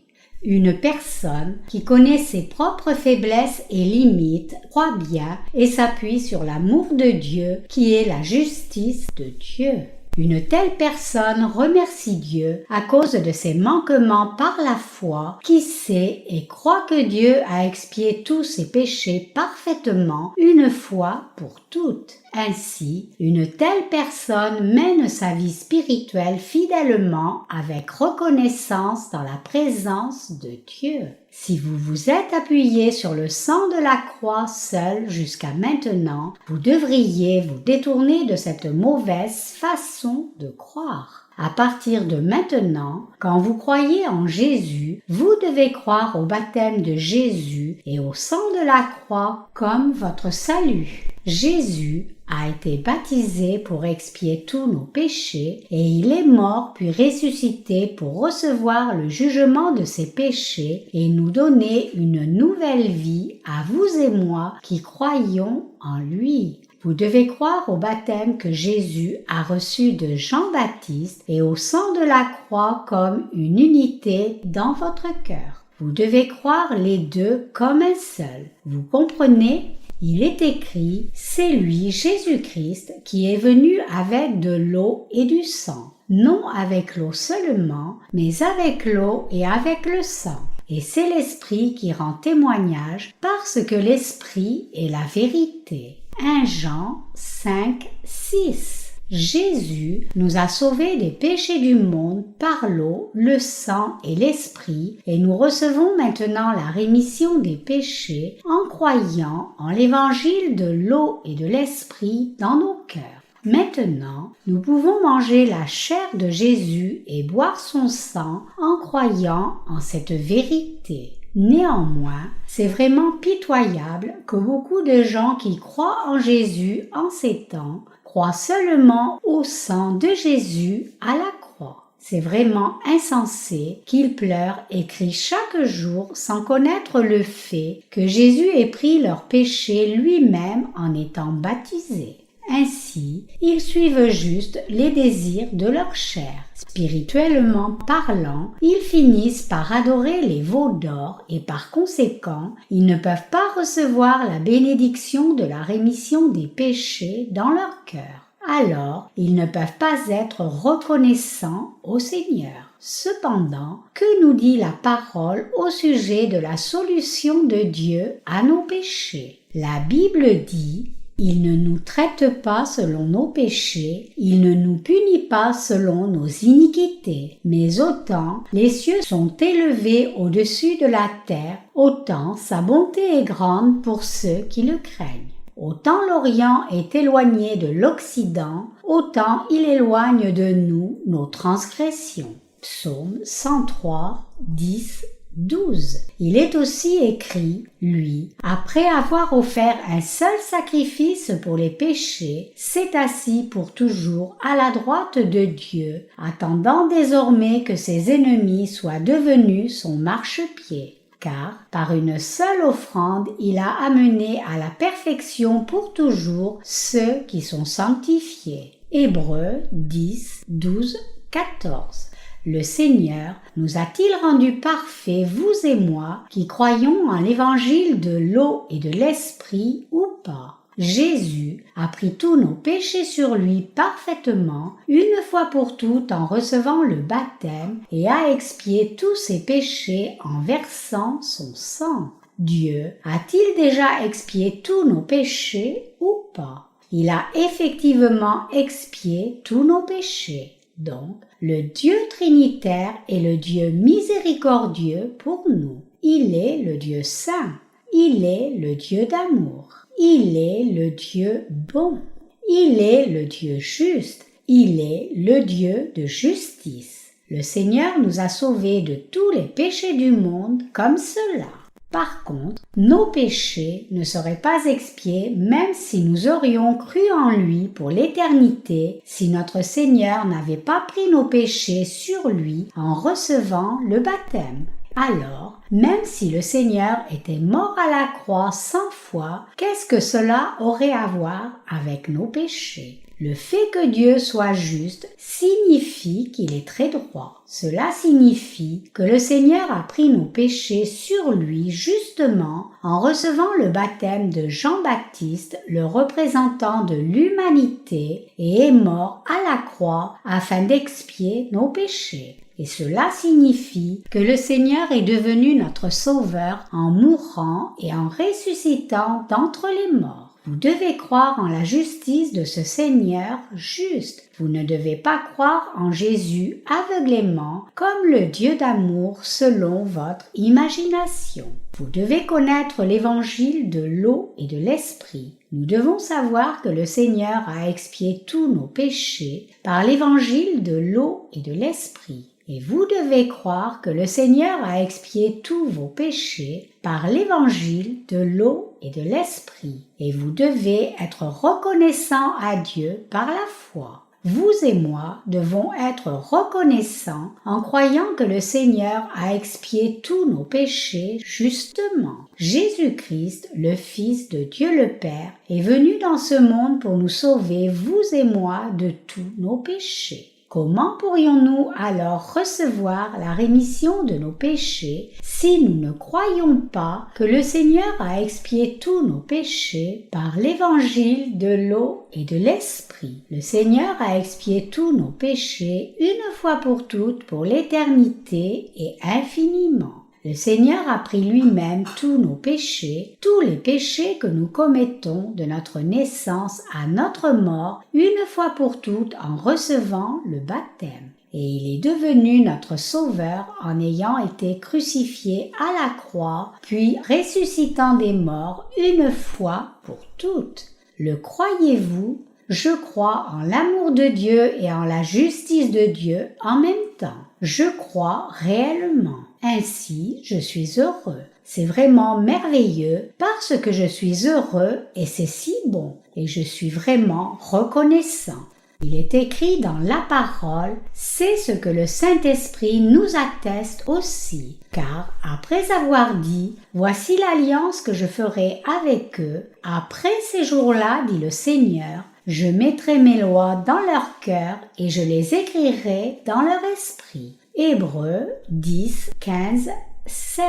Une personne qui connaît ses propres faiblesses et limites croit bien et s'appuie sur l'amour de Dieu qui est la justice de Dieu. Une telle personne remercie Dieu à cause de ses manquements par la foi, qui sait et croit que Dieu a expié tous ses péchés parfaitement une fois pour toutes. Ainsi, une telle personne mène sa vie spirituelle fidèlement avec reconnaissance dans la présence de Dieu. Si vous vous êtes appuyé sur le sang de la croix seul jusqu'à maintenant, vous devriez vous détourner de cette mauvaise façon de croire. À partir de maintenant, quand vous croyez en Jésus, vous devez croire au baptême de Jésus et au sang de la croix comme votre salut. Jésus a été baptisé pour expier tous nos péchés et il est mort puis ressuscité pour recevoir le jugement de ses péchés et nous donner une nouvelle vie à vous et moi qui croyons en lui. Vous devez croire au baptême que Jésus a reçu de Jean-Baptiste et au sang de la croix comme une unité dans votre cœur. Vous devez croire les deux comme un seul. Vous comprenez ? Il est écrit, c'est lui, Jésus-Christ, qui est venu avec de l'eau et du sang. Non avec l'eau seulement, mais avec l'eau et avec le sang. Et c'est l'Esprit qui rend témoignage parce que l'Esprit est la vérité. 1 Jean 5, 6. Jésus nous a sauvés des péchés du monde par l'eau, le sang et l'Esprit et nous recevons maintenant la rémission des péchés en croyant en l'évangile de l'eau et de l'Esprit dans nos cœurs. Maintenant, nous pouvons manger la chair de Jésus et boire son sang en croyant en cette vérité. Néanmoins, c'est vraiment pitoyable que beaucoup de gens qui croient en Jésus en ces temps croient seulement au sang de Jésus à la croix. C'est vraiment insensé qu'ils pleurent et crient chaque jour sans connaître le fait que Jésus ait pris leurs péchés lui-même en étant baptisé. Ainsi, ils suivent juste les désirs de leur chair. Spirituellement parlant, ils finissent par adorer les veaux d'or et par conséquent, ils ne peuvent pas recevoir la bénédiction de la rémission des péchés dans leur cœur. Alors, ils ne peuvent pas être reconnaissants au Seigneur. Cependant, que nous dit la parole au sujet de la solution de Dieu à nos péchés? La Bible dit: il ne nous traite pas selon nos péchés, il ne nous punit pas selon nos iniquités, mais autant les cieux sont élevés au-dessus de la terre, autant sa bonté est grande pour ceux qui le craignent. Autant l'Orient est éloigné de l'Occident, autant il éloigne de nous nos transgressions. Psaume 103, 10, 12. Il est aussi écrit, lui, après avoir offert un seul sacrifice pour les péchés, s'est assis pour toujours à la droite de Dieu, attendant désormais que ses ennemis soient devenus son marchepied. Car, par une seule offrande, il a amené à la perfection pour toujours ceux qui sont sanctifiés. Hébreux 10, 12, 14. Le Seigneur nous a-t-il rendus parfaits, vous et moi, qui croyons en l'évangile de l'eau et de l'esprit, ou pas? Jésus a pris tous nos péchés sur lui parfaitement, une fois pour toutes en recevant le baptême, et a expié tous ses péchés en versant son sang. Dieu a-t-il déjà expié tous nos péchés ou pas? Il a effectivement expié tous nos péchés. Donc, le Dieu trinitaire est le Dieu miséricordieux pour nous. Il est le Dieu saint. Il est le Dieu d'amour. Il est le Dieu bon. Il est le Dieu juste. Il est le Dieu de justice. Le Seigneur nous a sauvés de tous les péchés du monde comme cela. Par contre, nos péchés ne seraient pas expiés même si nous aurions cru en lui pour l'éternité, si notre Seigneur n'avait pas pris nos péchés sur lui en recevant le baptême. Alors, même si le Seigneur était mort à la croix 100 fois, qu'est-ce que cela aurait à voir avec nos péchés? Le fait que Dieu soit juste signifie qu'il est très droit. Cela signifie que le Seigneur a pris nos péchés sur lui justement en recevant le baptême de Jean-Baptiste, le représentant de l'humanité, et est mort à la croix afin d'expier nos péchés. Et cela signifie que le Seigneur est devenu notre sauveur en mourant et en ressuscitant d'entre les morts. Vous devez croire en la justice de ce Seigneur juste. Vous ne devez pas croire en Jésus aveuglément comme le Dieu d'amour selon votre imagination. Vous devez connaître l'évangile de l'eau et de l'esprit. Nous devons savoir que le Seigneur a expié tous nos péchés par l'évangile de l'eau et de l'esprit. Et vous devez croire que le Seigneur a expié tous vos péchés par l'évangile de l'eau et de l'esprit. Et vous devez être reconnaissant à Dieu par la foi. Vous et moi devons être reconnaissants en croyant que le Seigneur a expié tous nos péchés justement. Jésus-Christ, le Fils de Dieu le Père, est venu dans ce monde pour nous sauver, vous et moi, de tous nos péchés. Comment pourrions-nous alors recevoir la rémission de nos péchés si nous ne croyons pas que le Seigneur a expié tous nos péchés par l'évangile de l'eau et de l'esprit? Le Seigneur a expié tous nos péchés une fois pour toutes pour l'éternité et infiniment. Le Seigneur a pris lui-même tous nos péchés, tous les péchés que nous commettons de notre naissance à notre mort, une fois pour toutes en recevant le baptême. Et il est devenu notre sauveur en ayant été crucifié à la croix, puis ressuscitant des morts une fois pour toutes. Le croyez-vous? Je crois en l'amour de Dieu et en la justice de Dieu en même temps. Je crois réellement. Ainsi, je suis heureux. C'est vraiment merveilleux parce que je suis heureux et c'est si bon. Et je suis vraiment reconnaissant. Il est écrit dans la parole, c'est ce que le Saint-Esprit nous atteste aussi. Car après avoir dit, voici l'alliance que je ferai avec eux, après ces jours-là, dit le Seigneur, Je mettrai mes lois dans leur cœur et je les écrirai dans leur esprit. Hébreux 10, 15, 16.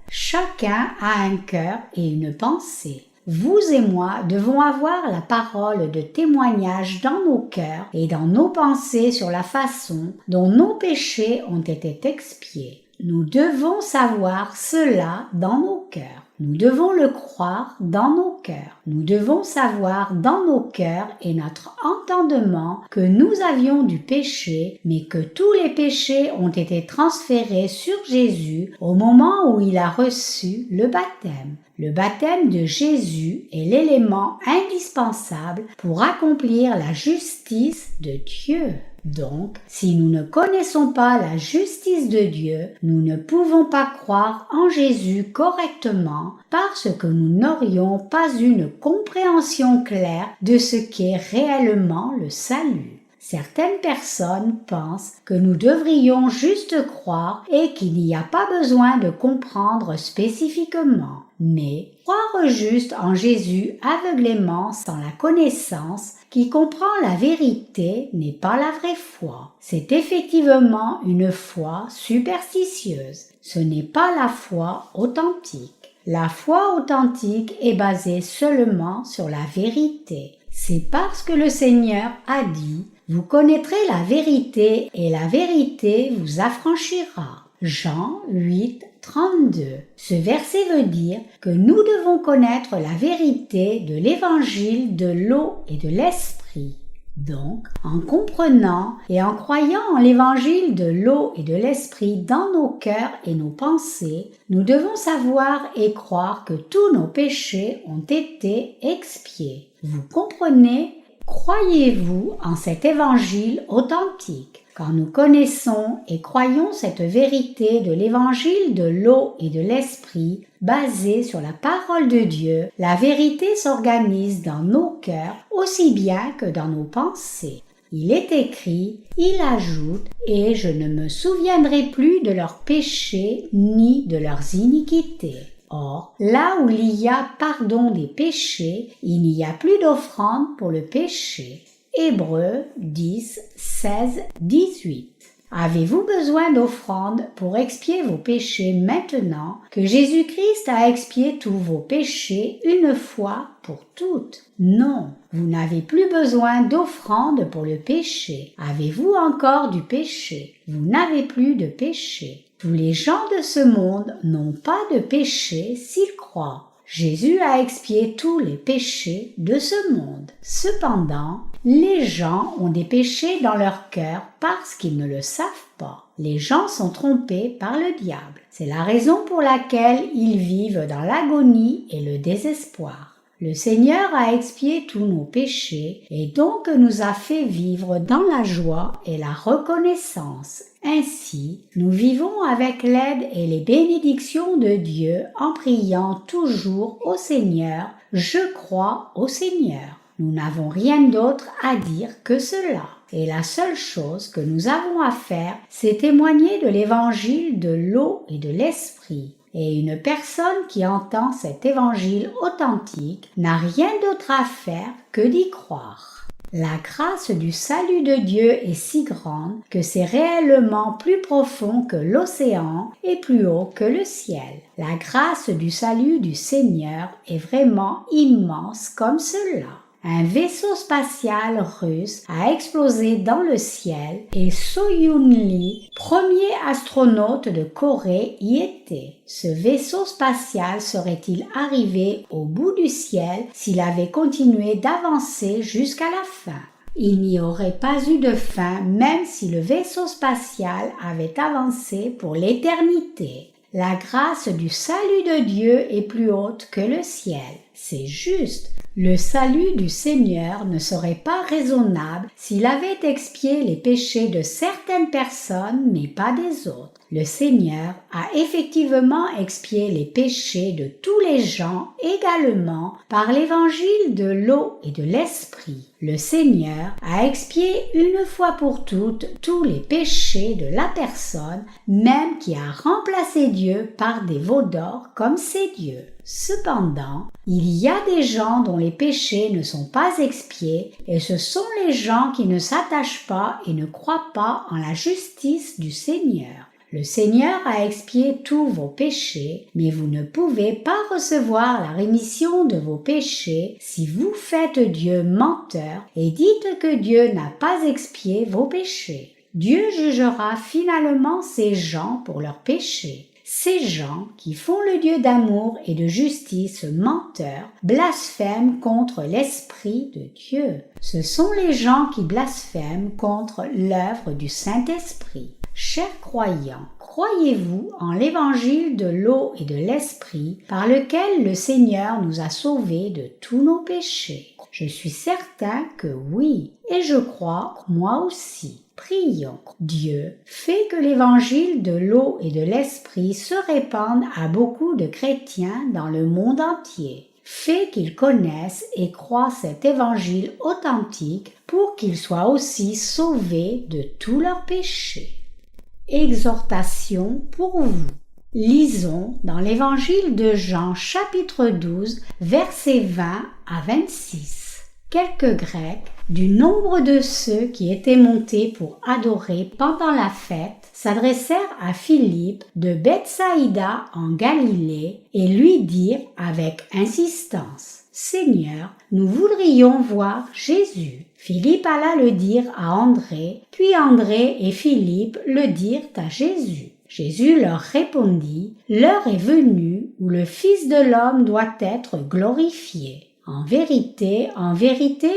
Chacun a un cœur et une pensée. Vous et moi devons avoir la parole de témoignage dans nos cœurs et dans nos pensées sur la façon dont nos péchés ont été expiés. Nous devons savoir cela dans nos cœurs. Nous devons le croire dans nos cœurs. Nous devons savoir dans nos cœurs et notre entendement que nous avions du péché, mais que tous les péchés ont été transférés sur Jésus au moment où il a reçu le baptême. Le baptême de Jésus est l'élément indispensable pour accomplir la justice de Dieu. Donc, si nous ne connaissons pas la justice de Dieu, nous ne pouvons pas croire en Jésus correctement parce que nous n'aurions pas une compréhension claire de ce qu'est réellement le salut. Certaines personnes pensent que nous devrions juste croire et qu'il n'y a pas besoin de comprendre spécifiquement. Mais croire juste en Jésus aveuglément sans la connaissance qui comprend la vérité n'est pas la vraie foi. C'est effectivement une foi superstitieuse. Ce n'est pas la foi authentique. La foi authentique est basée seulement sur la vérité. C'est parce que le Seigneur a dit « Vous connaîtrez la vérité et la vérité vous affranchira ». Jean 8, 32. Ce verset veut dire que nous devons connaître la vérité de l'évangile de l'eau et de l'esprit. Donc, en comprenant et en croyant en l'évangile de l'eau et de l'esprit dans nos cœurs et nos pensées, nous devons savoir et croire que tous nos péchés ont été expiés. Vous comprenez? Croyez-vous en cet évangile authentique? Quand nous connaissons et croyons cette vérité de l'évangile de l'eau et de l'esprit, basée sur la parole de Dieu, la vérité s'organise dans nos cœurs aussi bien que dans nos pensées. Il est écrit, il ajoute, et je ne me souviendrai plus de leurs péchés ni de leurs iniquités. Or, là où il y a pardon des péchés, il n'y a plus d'offrande pour le péché. Hébreux 10, 16, 18. Avez-vous besoin d'offrande pour expier vos péchés maintenant que Jésus-Christ a expié tous vos péchés une fois pour toutes? Non, vous n'avez plus besoin d'offrande pour le péché. Avez-vous encore du péché? Vous n'avez plus de péché. Tous les gens de ce monde n'ont pas de péché s'ils croient. Jésus a expié tous les péchés de ce monde. Cependant, les gens ont des péchés dans leur cœur parce qu'ils ne le savent pas. Les gens sont trompés par le diable. C'est la raison pour laquelle ils vivent dans l'agonie et le désespoir. Le Seigneur a expié tous nos péchés et donc nous a fait vivre dans la joie et la reconnaissance. Ainsi, nous vivons avec l'aide et les bénédictions de Dieu en priant toujours au Seigneur « Je crois au Seigneur ». Nous n'avons rien d'autre à dire que cela. Et la seule chose que nous avons à faire, c'est témoigner de l'évangile de l'eau et de l'esprit. Et une personne qui entend cet évangile authentique n'a rien d'autre à faire que d'y croire. La grâce du salut de Dieu est si grande que c'est réellement plus profond que l'océan et plus haut que le ciel. La grâce du salut du Seigneur est vraiment immense comme cela. Un vaisseau spatial russe a explosé dans le ciel et Soyoun Lee, premier astronaute de Corée, y était. Ce vaisseau spatial serait-il arrivé au bout du ciel s'il avait continué d'avancer jusqu'à la fin? Il n'y aurait pas eu de fin même si le vaisseau spatial avait avancé pour l'éternité. La grâce du salut de Dieu est plus haute que le ciel. C'est juste. Le salut du Seigneur ne serait pas raisonnable s'il avait expié les péchés de certaines personnes mais pas des autres. Le Seigneur a effectivement expié les péchés de tous les gens également par l'évangile de l'eau et de l'esprit. Le Seigneur a expié une fois pour toutes tous les péchés de la personne, même qui a remplacé Dieu par des veaux d'or comme ses dieux. Cependant, il y a des gens dont les péchés ne sont pas expiés et ce sont les gens qui ne s'attachent pas et ne croient pas en la justice du Seigneur. Le Seigneur a expié tous vos péchés, mais vous ne pouvez pas recevoir la rémission de vos péchés si vous faites Dieu menteur et dites que Dieu n'a pas expié vos péchés. Dieu jugera finalement ces gens pour leurs péchés. Ces gens qui font le Dieu d'amour et de justice menteur blasphèment contre l'Esprit de Dieu. Ce sont les gens qui blasphèment contre l'œuvre du Saint-Esprit. Chers croyants, croyez-vous en l'évangile de l'eau et de l'esprit par lequel le Seigneur nous a sauvés de tous nos péchés? Je suis certain que oui, et je crois moi aussi. Prions. Dieu, fais que l'évangile de l'eau et de l'esprit se répande à beaucoup de chrétiens dans le monde entier. Fais qu'ils connaissent et croient cet évangile authentique pour qu'ils soient aussi sauvés de tous leurs péchés. Exhortation pour vous. Lisons dans l'évangile de Jean chapitre 12 versets 20 à 26. Quelques Grecs, du nombre de ceux qui étaient montés pour adorer pendant la fête, s'adressèrent à Philippe de Bethsaïda en Galilée et lui dirent avec insistance: « Seigneur, nous voudrions voir Jésus. » Philippe alla le dire à André, puis André et Philippe le dirent à Jésus. Jésus leur répondit: « L'heure est venue où le Fils de l'homme doit être glorifié. En vérité,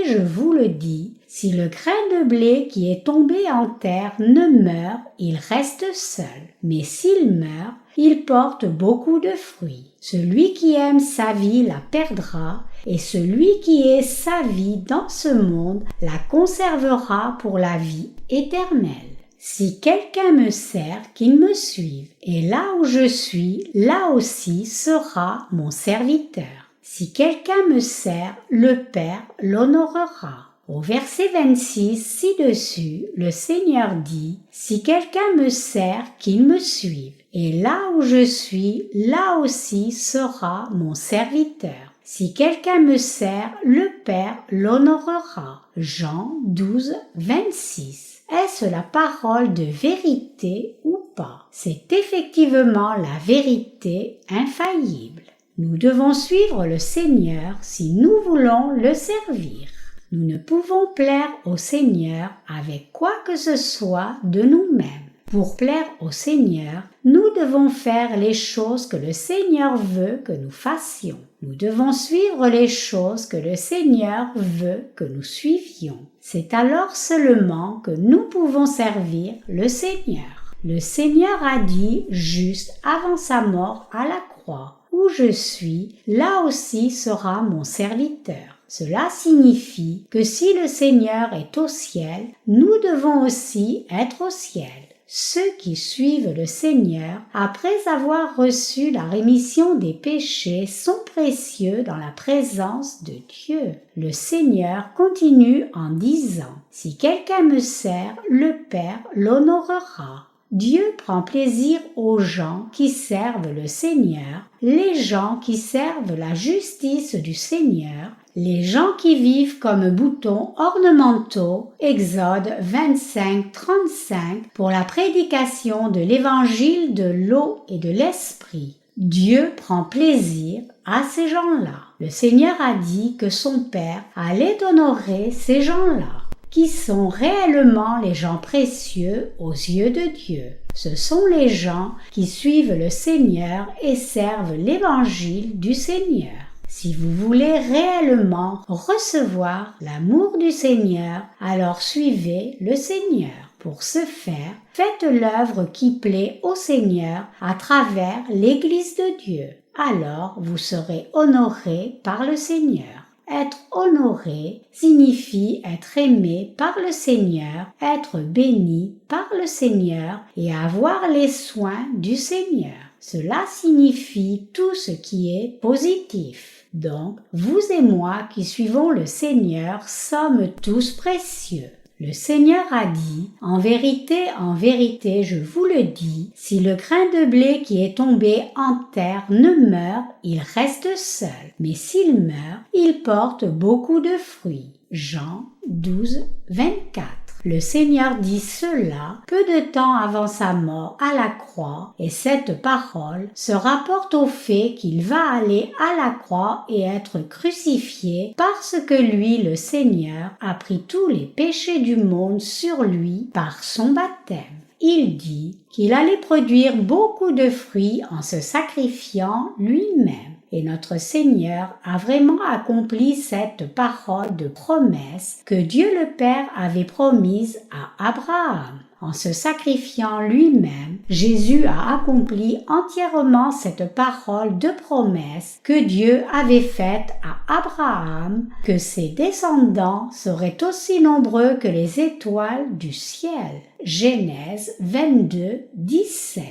je vous le dis, si le grain de blé qui est tombé en terre ne meurt, il reste seul. Mais s'il meurt, il porte beaucoup de fruits. Celui qui aime sa vie la perdra, et celui qui est sa vie dans ce monde la conservera pour la vie éternelle. Si quelqu'un me sert, qu'il me suive, et là où je suis, là aussi sera mon serviteur. Si quelqu'un me sert, le Père l'honorera. » Au verset 26 ci-dessus, le Seigneur dit: « Si quelqu'un me sert, qu'il me suive, et là où je suis, là aussi sera mon serviteur. Si quelqu'un me sert, le Père l'honorera. » Jean 12, 26. Est-ce la parole de vérité ou pas? C'est effectivement la vérité infaillible. Nous devons suivre le Seigneur si nous voulons le servir. Nous ne pouvons plaire au Seigneur avec quoi que ce soit de nous-mêmes. Pour plaire au Seigneur, nous devons faire les choses que le Seigneur veut que nous fassions. Nous devons suivre les choses que le Seigneur veut que nous suivions. C'est alors seulement que nous pouvons servir le Seigneur. Le Seigneur a dit juste avant sa mort à la croix: « Où je suis, là aussi sera mon serviteur. » Cela signifie que si le Seigneur est au ciel, nous devons aussi être au ciel. Ceux qui suivent le Seigneur, après avoir reçu la rémission des péchés, sont précieux dans la présence de Dieu. Le Seigneur continue en disant: « Si quelqu'un me sert, le Père l'honorera. » Dieu prend plaisir aux gens qui servent le Seigneur, les gens qui servent la justice du Seigneur, les gens qui vivent comme boutons ornementaux. Exode 25, 35 pour la prédication de l'évangile de l'eau et de l'esprit. Dieu prend plaisir à ces gens-là. Le Seigneur a dit que son Père allait honorer ces gens-là, qui sont réellement les gens précieux aux yeux de Dieu. Ce sont les gens qui suivent le Seigneur et servent l'évangile du Seigneur. Si vous voulez réellement recevoir l'amour du Seigneur, alors suivez le Seigneur. Pour ce faire, faites l'œuvre qui plaît au Seigneur à travers l'Église de Dieu. Alors vous serez honorés par le Seigneur. Être honoré signifie être aimé par le Seigneur, être béni par le Seigneur et avoir les soins du Seigneur. Cela signifie tout ce qui est positif. Donc, vous et moi qui suivons le Seigneur sommes tous précieux. Le Seigneur a dit, en vérité, je vous le dis, si le grain de blé qui est tombé en terre ne meurt, il reste seul. Mais s'il meurt, il porte beaucoup de fruits. Jean 12, 24. Le Seigneur dit cela peu de temps avant sa mort à la croix, et cette parole se rapporte au fait qu'il va aller à la croix et être crucifié parce que lui, le Seigneur, a pris tous les péchés du monde sur lui par son baptême. Il dit qu'il allait produire beaucoup de fruits en se sacrifiant lui-même. Et notre Seigneur a vraiment accompli cette parole de promesse que Dieu le Père avait promise à Abraham. En se sacrifiant lui-même, Jésus a accompli entièrement cette parole de promesse que Dieu avait faite à Abraham, que ses descendants seraient aussi nombreux que les étoiles du ciel. Genèse 22, 17.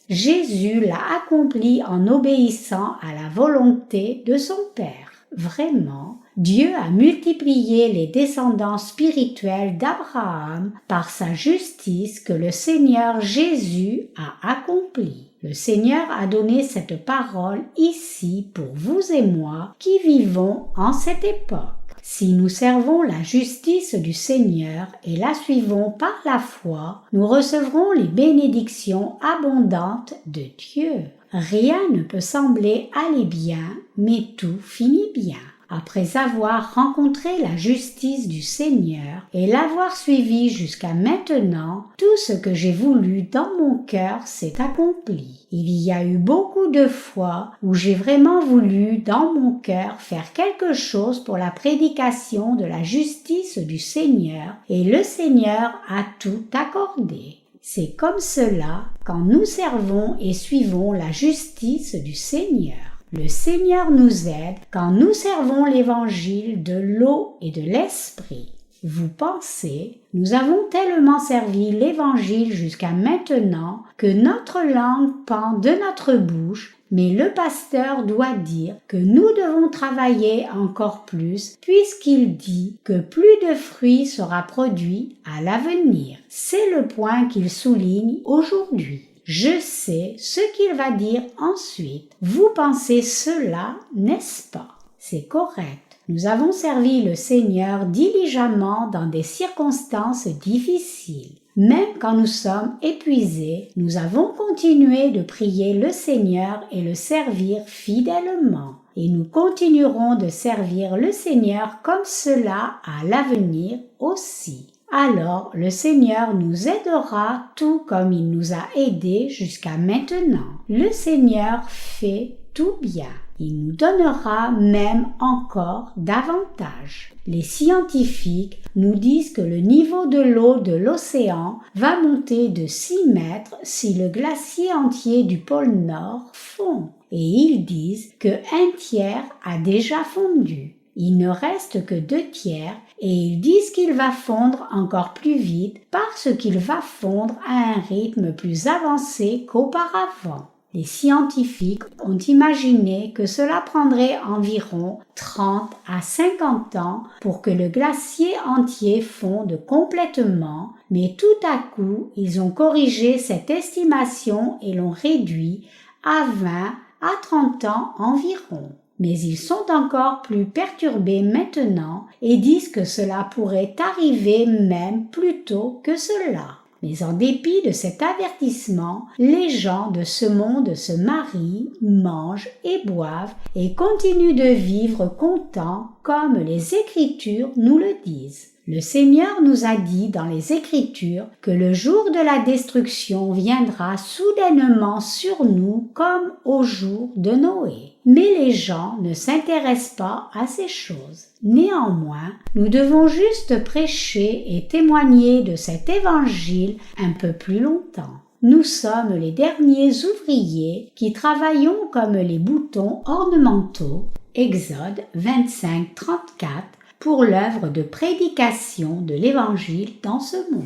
Jésus l'a accompli en obéissant à la volonté de son Père. Vraiment, Dieu a multiplié les descendants spirituels d'Abraham par sa justice que le Seigneur Jésus a accomplie. Le Seigneur a donné cette parole ici pour vous et moi qui vivons en cette époque. Si nous servons la justice du Seigneur et la suivons par la foi, nous recevrons les bénédictions abondantes de Dieu. Rien ne peut sembler aller bien, mais tout finit bien. Après avoir rencontré la justice du Seigneur et l'avoir suivi jusqu'à maintenant, tout ce que j'ai voulu dans mon cœur s'est accompli. Il y a eu beaucoup de fois où j'ai vraiment voulu dans mon cœur faire quelque chose pour la prédication de la justice du Seigneur et le Seigneur a tout accordé. C'est comme cela quand nous servons et suivons la justice du Seigneur. Le Seigneur nous aide quand nous servons l'évangile de l'eau et de l'esprit. Vous pensez, nous avons tellement servi l'évangile jusqu'à maintenant que notre langue pend de notre bouche, mais le pasteur doit dire que nous devons travailler encore plus puisqu'il dit que plus de fruits sera produit à l'avenir. C'est le point qu'il souligne aujourd'hui. Je sais ce qu'il va dire ensuite. Vous pensez cela, n'est-ce pas? C'est correct. Nous avons servi le Seigneur diligemment dans des circonstances difficiles. Même quand nous sommes épuisés, nous avons continué de prier le Seigneur et le servir fidèlement. Et nous continuerons de servir le Seigneur comme cela à l'avenir aussi. Alors le Seigneur nous aidera tout comme il nous a aidés jusqu'à maintenant. Le Seigneur fait tout bien. Il nous donnera même encore davantage. Les scientifiques nous disent que le niveau de l'eau de l'océan va monter de 6 mètres si le glacier entier du pôle Nord fond. Et ils disent que 1/3 a déjà fondu. Il ne reste que 2/3 et ils disent qu'il va fondre encore plus vite parce qu'il va fondre à un rythme plus avancé qu'auparavant. Les scientifiques ont imaginé que cela prendrait environ 30 à 50 ans pour que le glacier entier fonde complètement, mais tout à coup, ils ont corrigé cette estimation et l'ont réduit à 20 à 30 ans environ. Mais ils sont encore plus perturbés maintenant et disent que cela pourrait arriver même plus tôt que cela. Mais en dépit de cet avertissement, les gens de ce monde se marient, mangent et boivent et continuent de vivre contents comme les Écritures nous le disent. Le Seigneur nous a dit dans les Écritures que le jour de la destruction viendra soudainement sur nous comme au jour de Noé. Mais les gens ne s'intéressent pas à ces choses. Néanmoins, nous devons juste prêcher et témoigner de cet évangile un peu plus longtemps. Nous sommes les derniers ouvriers qui travaillons comme les boutons ornementaux, Exode 25, 34, pour l'œuvre de prédication de l'Évangile dans ce monde.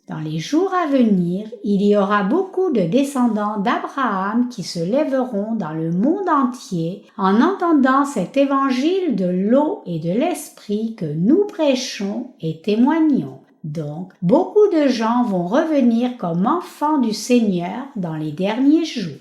Dans les jours à venir, il y aura beaucoup de descendants d'Abraham qui se lèveront dans le monde entier en entendant cet évangile de l'eau et de l'esprit que nous prêchons et témoignons. Donc, beaucoup de gens vont revenir comme enfants du Seigneur dans les derniers jours.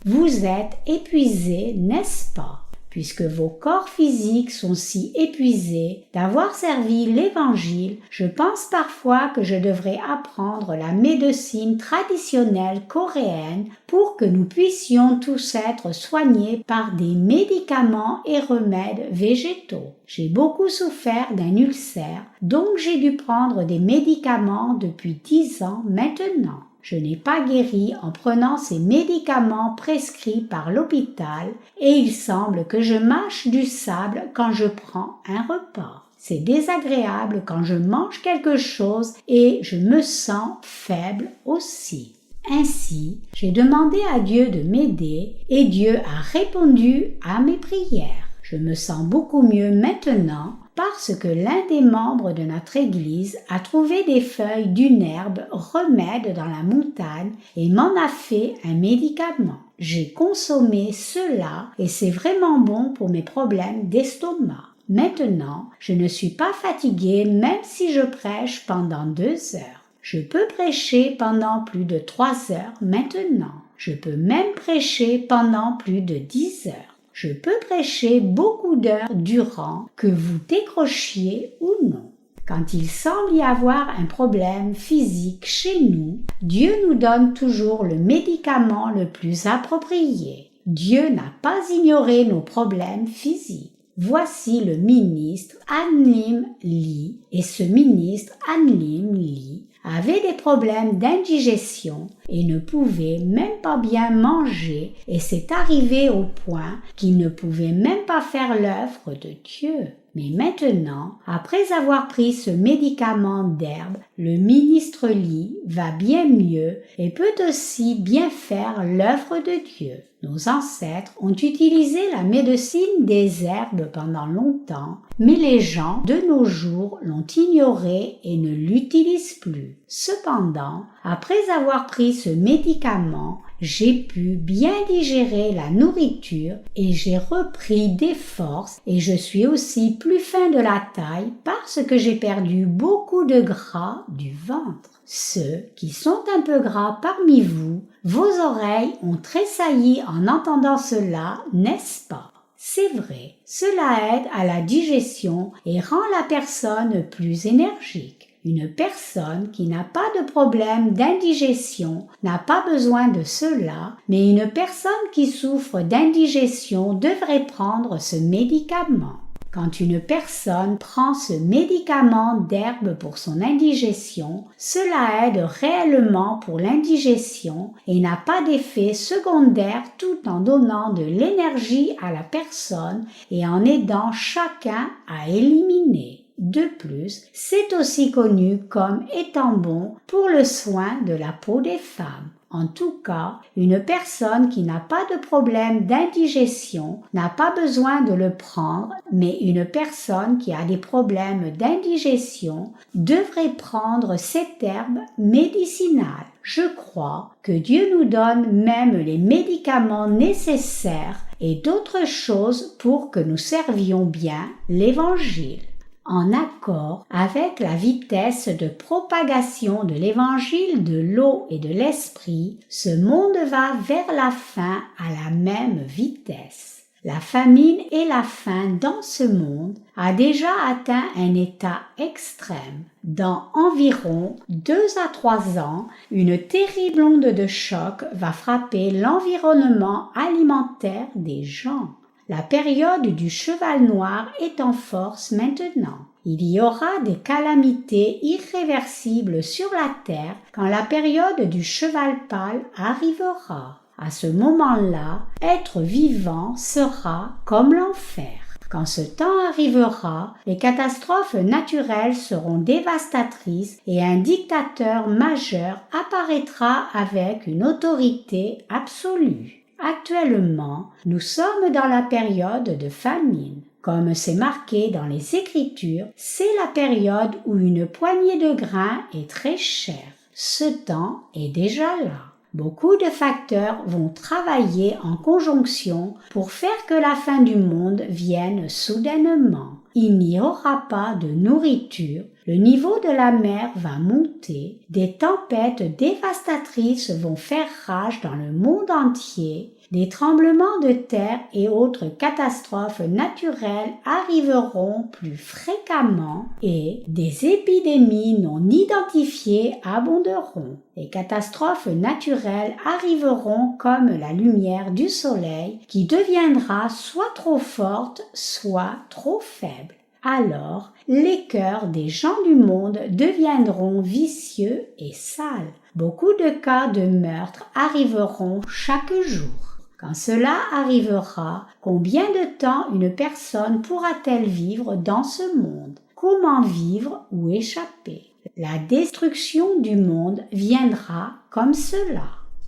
Vous êtes épuisés, n'est-ce pas? Puisque vos corps physiques sont si épuisés d'avoir servi l'Évangile, je pense parfois que je devrais apprendre la médecine traditionnelle coréenne pour que nous puissions tous être soignés par des médicaments et remèdes végétaux. J'ai beaucoup souffert d'un ulcère, donc j'ai dû prendre des médicaments depuis 10 ans maintenant. Je n'ai pas guéri en prenant ces médicaments prescrits par l'hôpital et il semble que je mâche du sable quand je prends un repas. C'est désagréable quand je mange quelque chose et je me sens faible aussi. Ainsi, j'ai demandé à Dieu de m'aider et Dieu a répondu à mes prières. Je me sens beaucoup mieux maintenant parce que l'un des membres de notre église a trouvé des feuilles d'une herbe remède dans la montagne et m'en a fait un médicament. J'ai consommé cela et c'est vraiment bon pour mes problèmes d'estomac. Maintenant, je ne suis pas fatiguée même si je prêche pendant 2 heures. Je peux prêcher pendant plus de 3 heures maintenant. Je peux même prêcher pendant plus de 10 heures. Je peux prêcher beaucoup d'heures durant, que vous décrochiez ou non. Quand il semble y avoir un problème physique chez nous, Dieu nous donne toujours le médicament le plus approprié. Dieu n'a pas ignoré nos problèmes physiques. Voici le ministre An-Lim Lee, et ce ministre An-Lim Lee avait des problèmes d'indigestion et ne pouvait même pas bien manger et c'est arrivé au point qu'il ne pouvait même pas faire l'œuvre de Dieu. Mais maintenant, après avoir pris ce médicament d'herbe, le ministre Lee va bien mieux et peut aussi bien faire l'œuvre de Dieu. Nos ancêtres ont utilisé la médecine des herbes pendant longtemps, mais les gens de nos jours l'ont ignoré et ne l'utilisent plus. Cependant, après avoir pris ce médicament, j'ai pu bien digérer la nourriture et j'ai repris des forces et je suis aussi plus fin de la taille parce que j'ai perdu beaucoup de gras du ventre. Ceux qui sont un peu gras parmi vous, vos oreilles ont tressailli en entendant cela, n'est-ce pas? C'est vrai, cela aide à la digestion et rend la personne plus énergique. Une personne qui n'a pas de problème d'indigestion n'a pas besoin de cela, mais une personne qui souffre d'indigestion devrait prendre ce médicament. Quand une personne prend ce médicament d'herbe pour son indigestion, cela aide réellement pour l'indigestion et n'a pas d'effet secondaire tout en donnant de l'énergie à la personne et en aidant chacun à éliminer. De plus, c'est aussi connu comme étant bon pour le soin de la peau des femmes. En tout cas, une personne qui n'a pas de problème d'indigestion n'a pas besoin de le prendre, mais une personne qui a des problèmes d'indigestion devrait prendre cette herbe médicinale. Je crois que Dieu nous donne même les médicaments nécessaires et d'autres choses pour que nous servions bien l'Évangile. En accord avec la vitesse de propagation de l'évangile de l'eau et de l'esprit, ce monde va vers la fin à la même vitesse. La famine et la faim dans ce monde a déjà atteint un état extrême. Dans environ 2 à 3 ans, une terrible onde de choc va frapper l'environnement alimentaire des gens. La période du cheval noir est en force maintenant. Il y aura des calamités irréversibles sur la terre quand la période du cheval pâle arrivera. À ce moment-là, être vivant sera comme l'enfer. Quand ce temps arrivera, les catastrophes naturelles seront dévastatrices et un dictateur majeur apparaîtra avec une autorité absolue. Actuellement, nous sommes dans la période de famine. Comme c'est marqué dans les Écritures, c'est la période où une poignée de grains est très chère. Ce temps est déjà là. Beaucoup de facteurs vont travailler en conjonction pour faire que la fin du monde vienne soudainement. Il n'y aura pas de nourriture, le niveau de la mer va monter, des tempêtes dévastatrices vont faire rage dans le monde entier, des tremblements de terre et autres catastrophes naturelles arriveront plus fréquemment et des épidémies non identifiées abonderont. Les catastrophes naturelles arriveront comme la lumière du soleil qui deviendra soit trop forte, soit trop faible. Alors, les cœurs des gens du monde deviendront vicieux et sales. Beaucoup de cas de meurtre arriveront chaque jour. Quand cela arrivera, combien de temps une personne pourra-t-elle vivre dans ce monde? Comment vivre ou échapper? La destruction du monde viendra comme cela.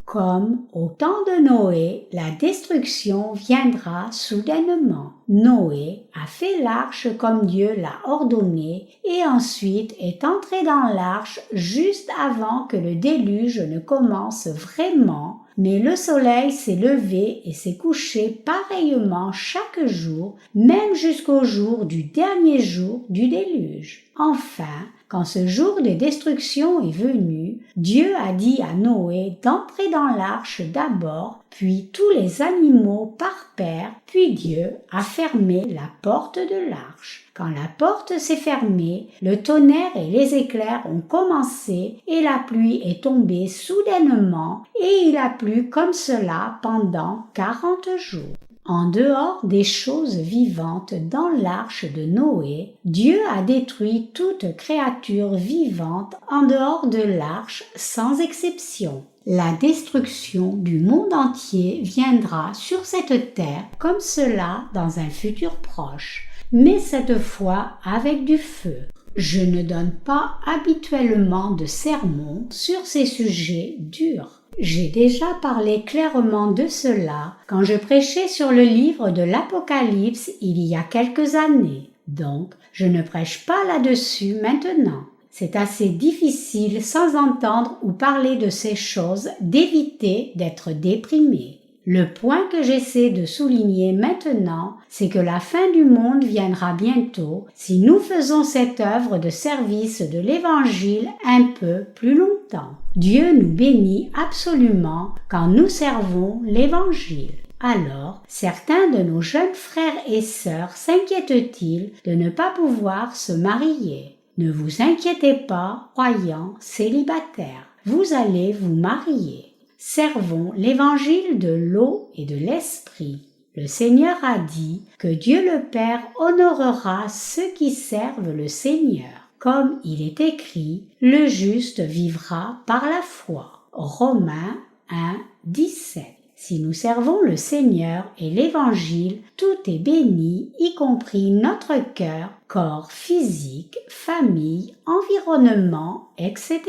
Comme au temps de Noé, la destruction viendra soudainement. Noé a fait l'arche comme Dieu l'a ordonné et ensuite est entré dans l'arche juste avant que le déluge ne commence vraiment, mais le soleil s'est levé et s'est couché pareillement chaque jour, même jusqu'au jour du dernier jour du déluge. Enfin, quand ce jour de destruction est venu, Dieu a dit à Noé d'entrer dans l'arche d'abord, puis tous les animaux par paire, puis Dieu a fermé la porte de l'arche. Quand la porte s'est fermée, le tonnerre et les éclairs ont commencé et la pluie est tombée soudainement et il a plu comme cela pendant 40 jours. En dehors des choses vivantes dans l'arche de Noé, Dieu a détruit toute créature vivante en dehors de l'arche sans exception. La destruction du monde entier viendra sur cette terre comme cela dans un futur proche, mais cette fois avec du feu. Je ne donne pas habituellement de sermons sur ces sujets durs. J'ai déjà parlé clairement de cela quand je prêchais sur le livre de l'Apocalypse il y a quelques années. Donc, je ne prêche pas là-dessus maintenant. C'est assez difficile sans entendre ou parler de ces choses d'éviter d'être déprimé. Le point que j'essaie de souligner maintenant, c'est que la fin du monde viendra bientôt si nous faisons cette œuvre de service de l'Évangile un peu plus longtemps. Dieu nous bénit absolument quand nous servons l'Évangile. Alors, certains de nos jeunes frères et sœurs s'inquiètent-ils de ne pas pouvoir se marier? Ne vous inquiétez pas, croyants célibataires, vous allez vous marier. Servons l'évangile de l'eau et de l'esprit. Le Seigneur a dit que Dieu le Père honorera ceux qui servent le Seigneur. Comme il est écrit, le juste vivra par la foi. Romains 1, 17. Si nous servons le Seigneur et l'Évangile, tout est béni, y compris notre cœur, corps physique, famille, environnement, etc.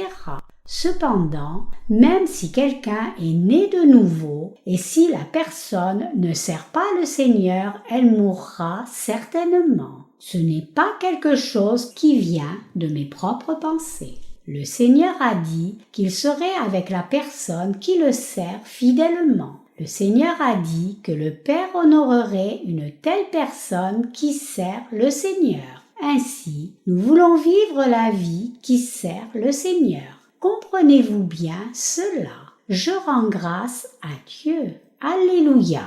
Cependant, même si quelqu'un est né de nouveau et si la personne ne sert pas le Seigneur, elle mourra certainement. Ce n'est pas quelque chose qui vient de mes propres pensées. Le Seigneur a dit qu'il serait avec la personne qui le sert fidèlement. Le Seigneur a dit que le Père honorerait une telle personne qui sert le Seigneur. Ainsi, nous voulons vivre la vie qui sert le Seigneur. Comprenez-vous bien cela? Je rends grâce à Dieu. Alléluia!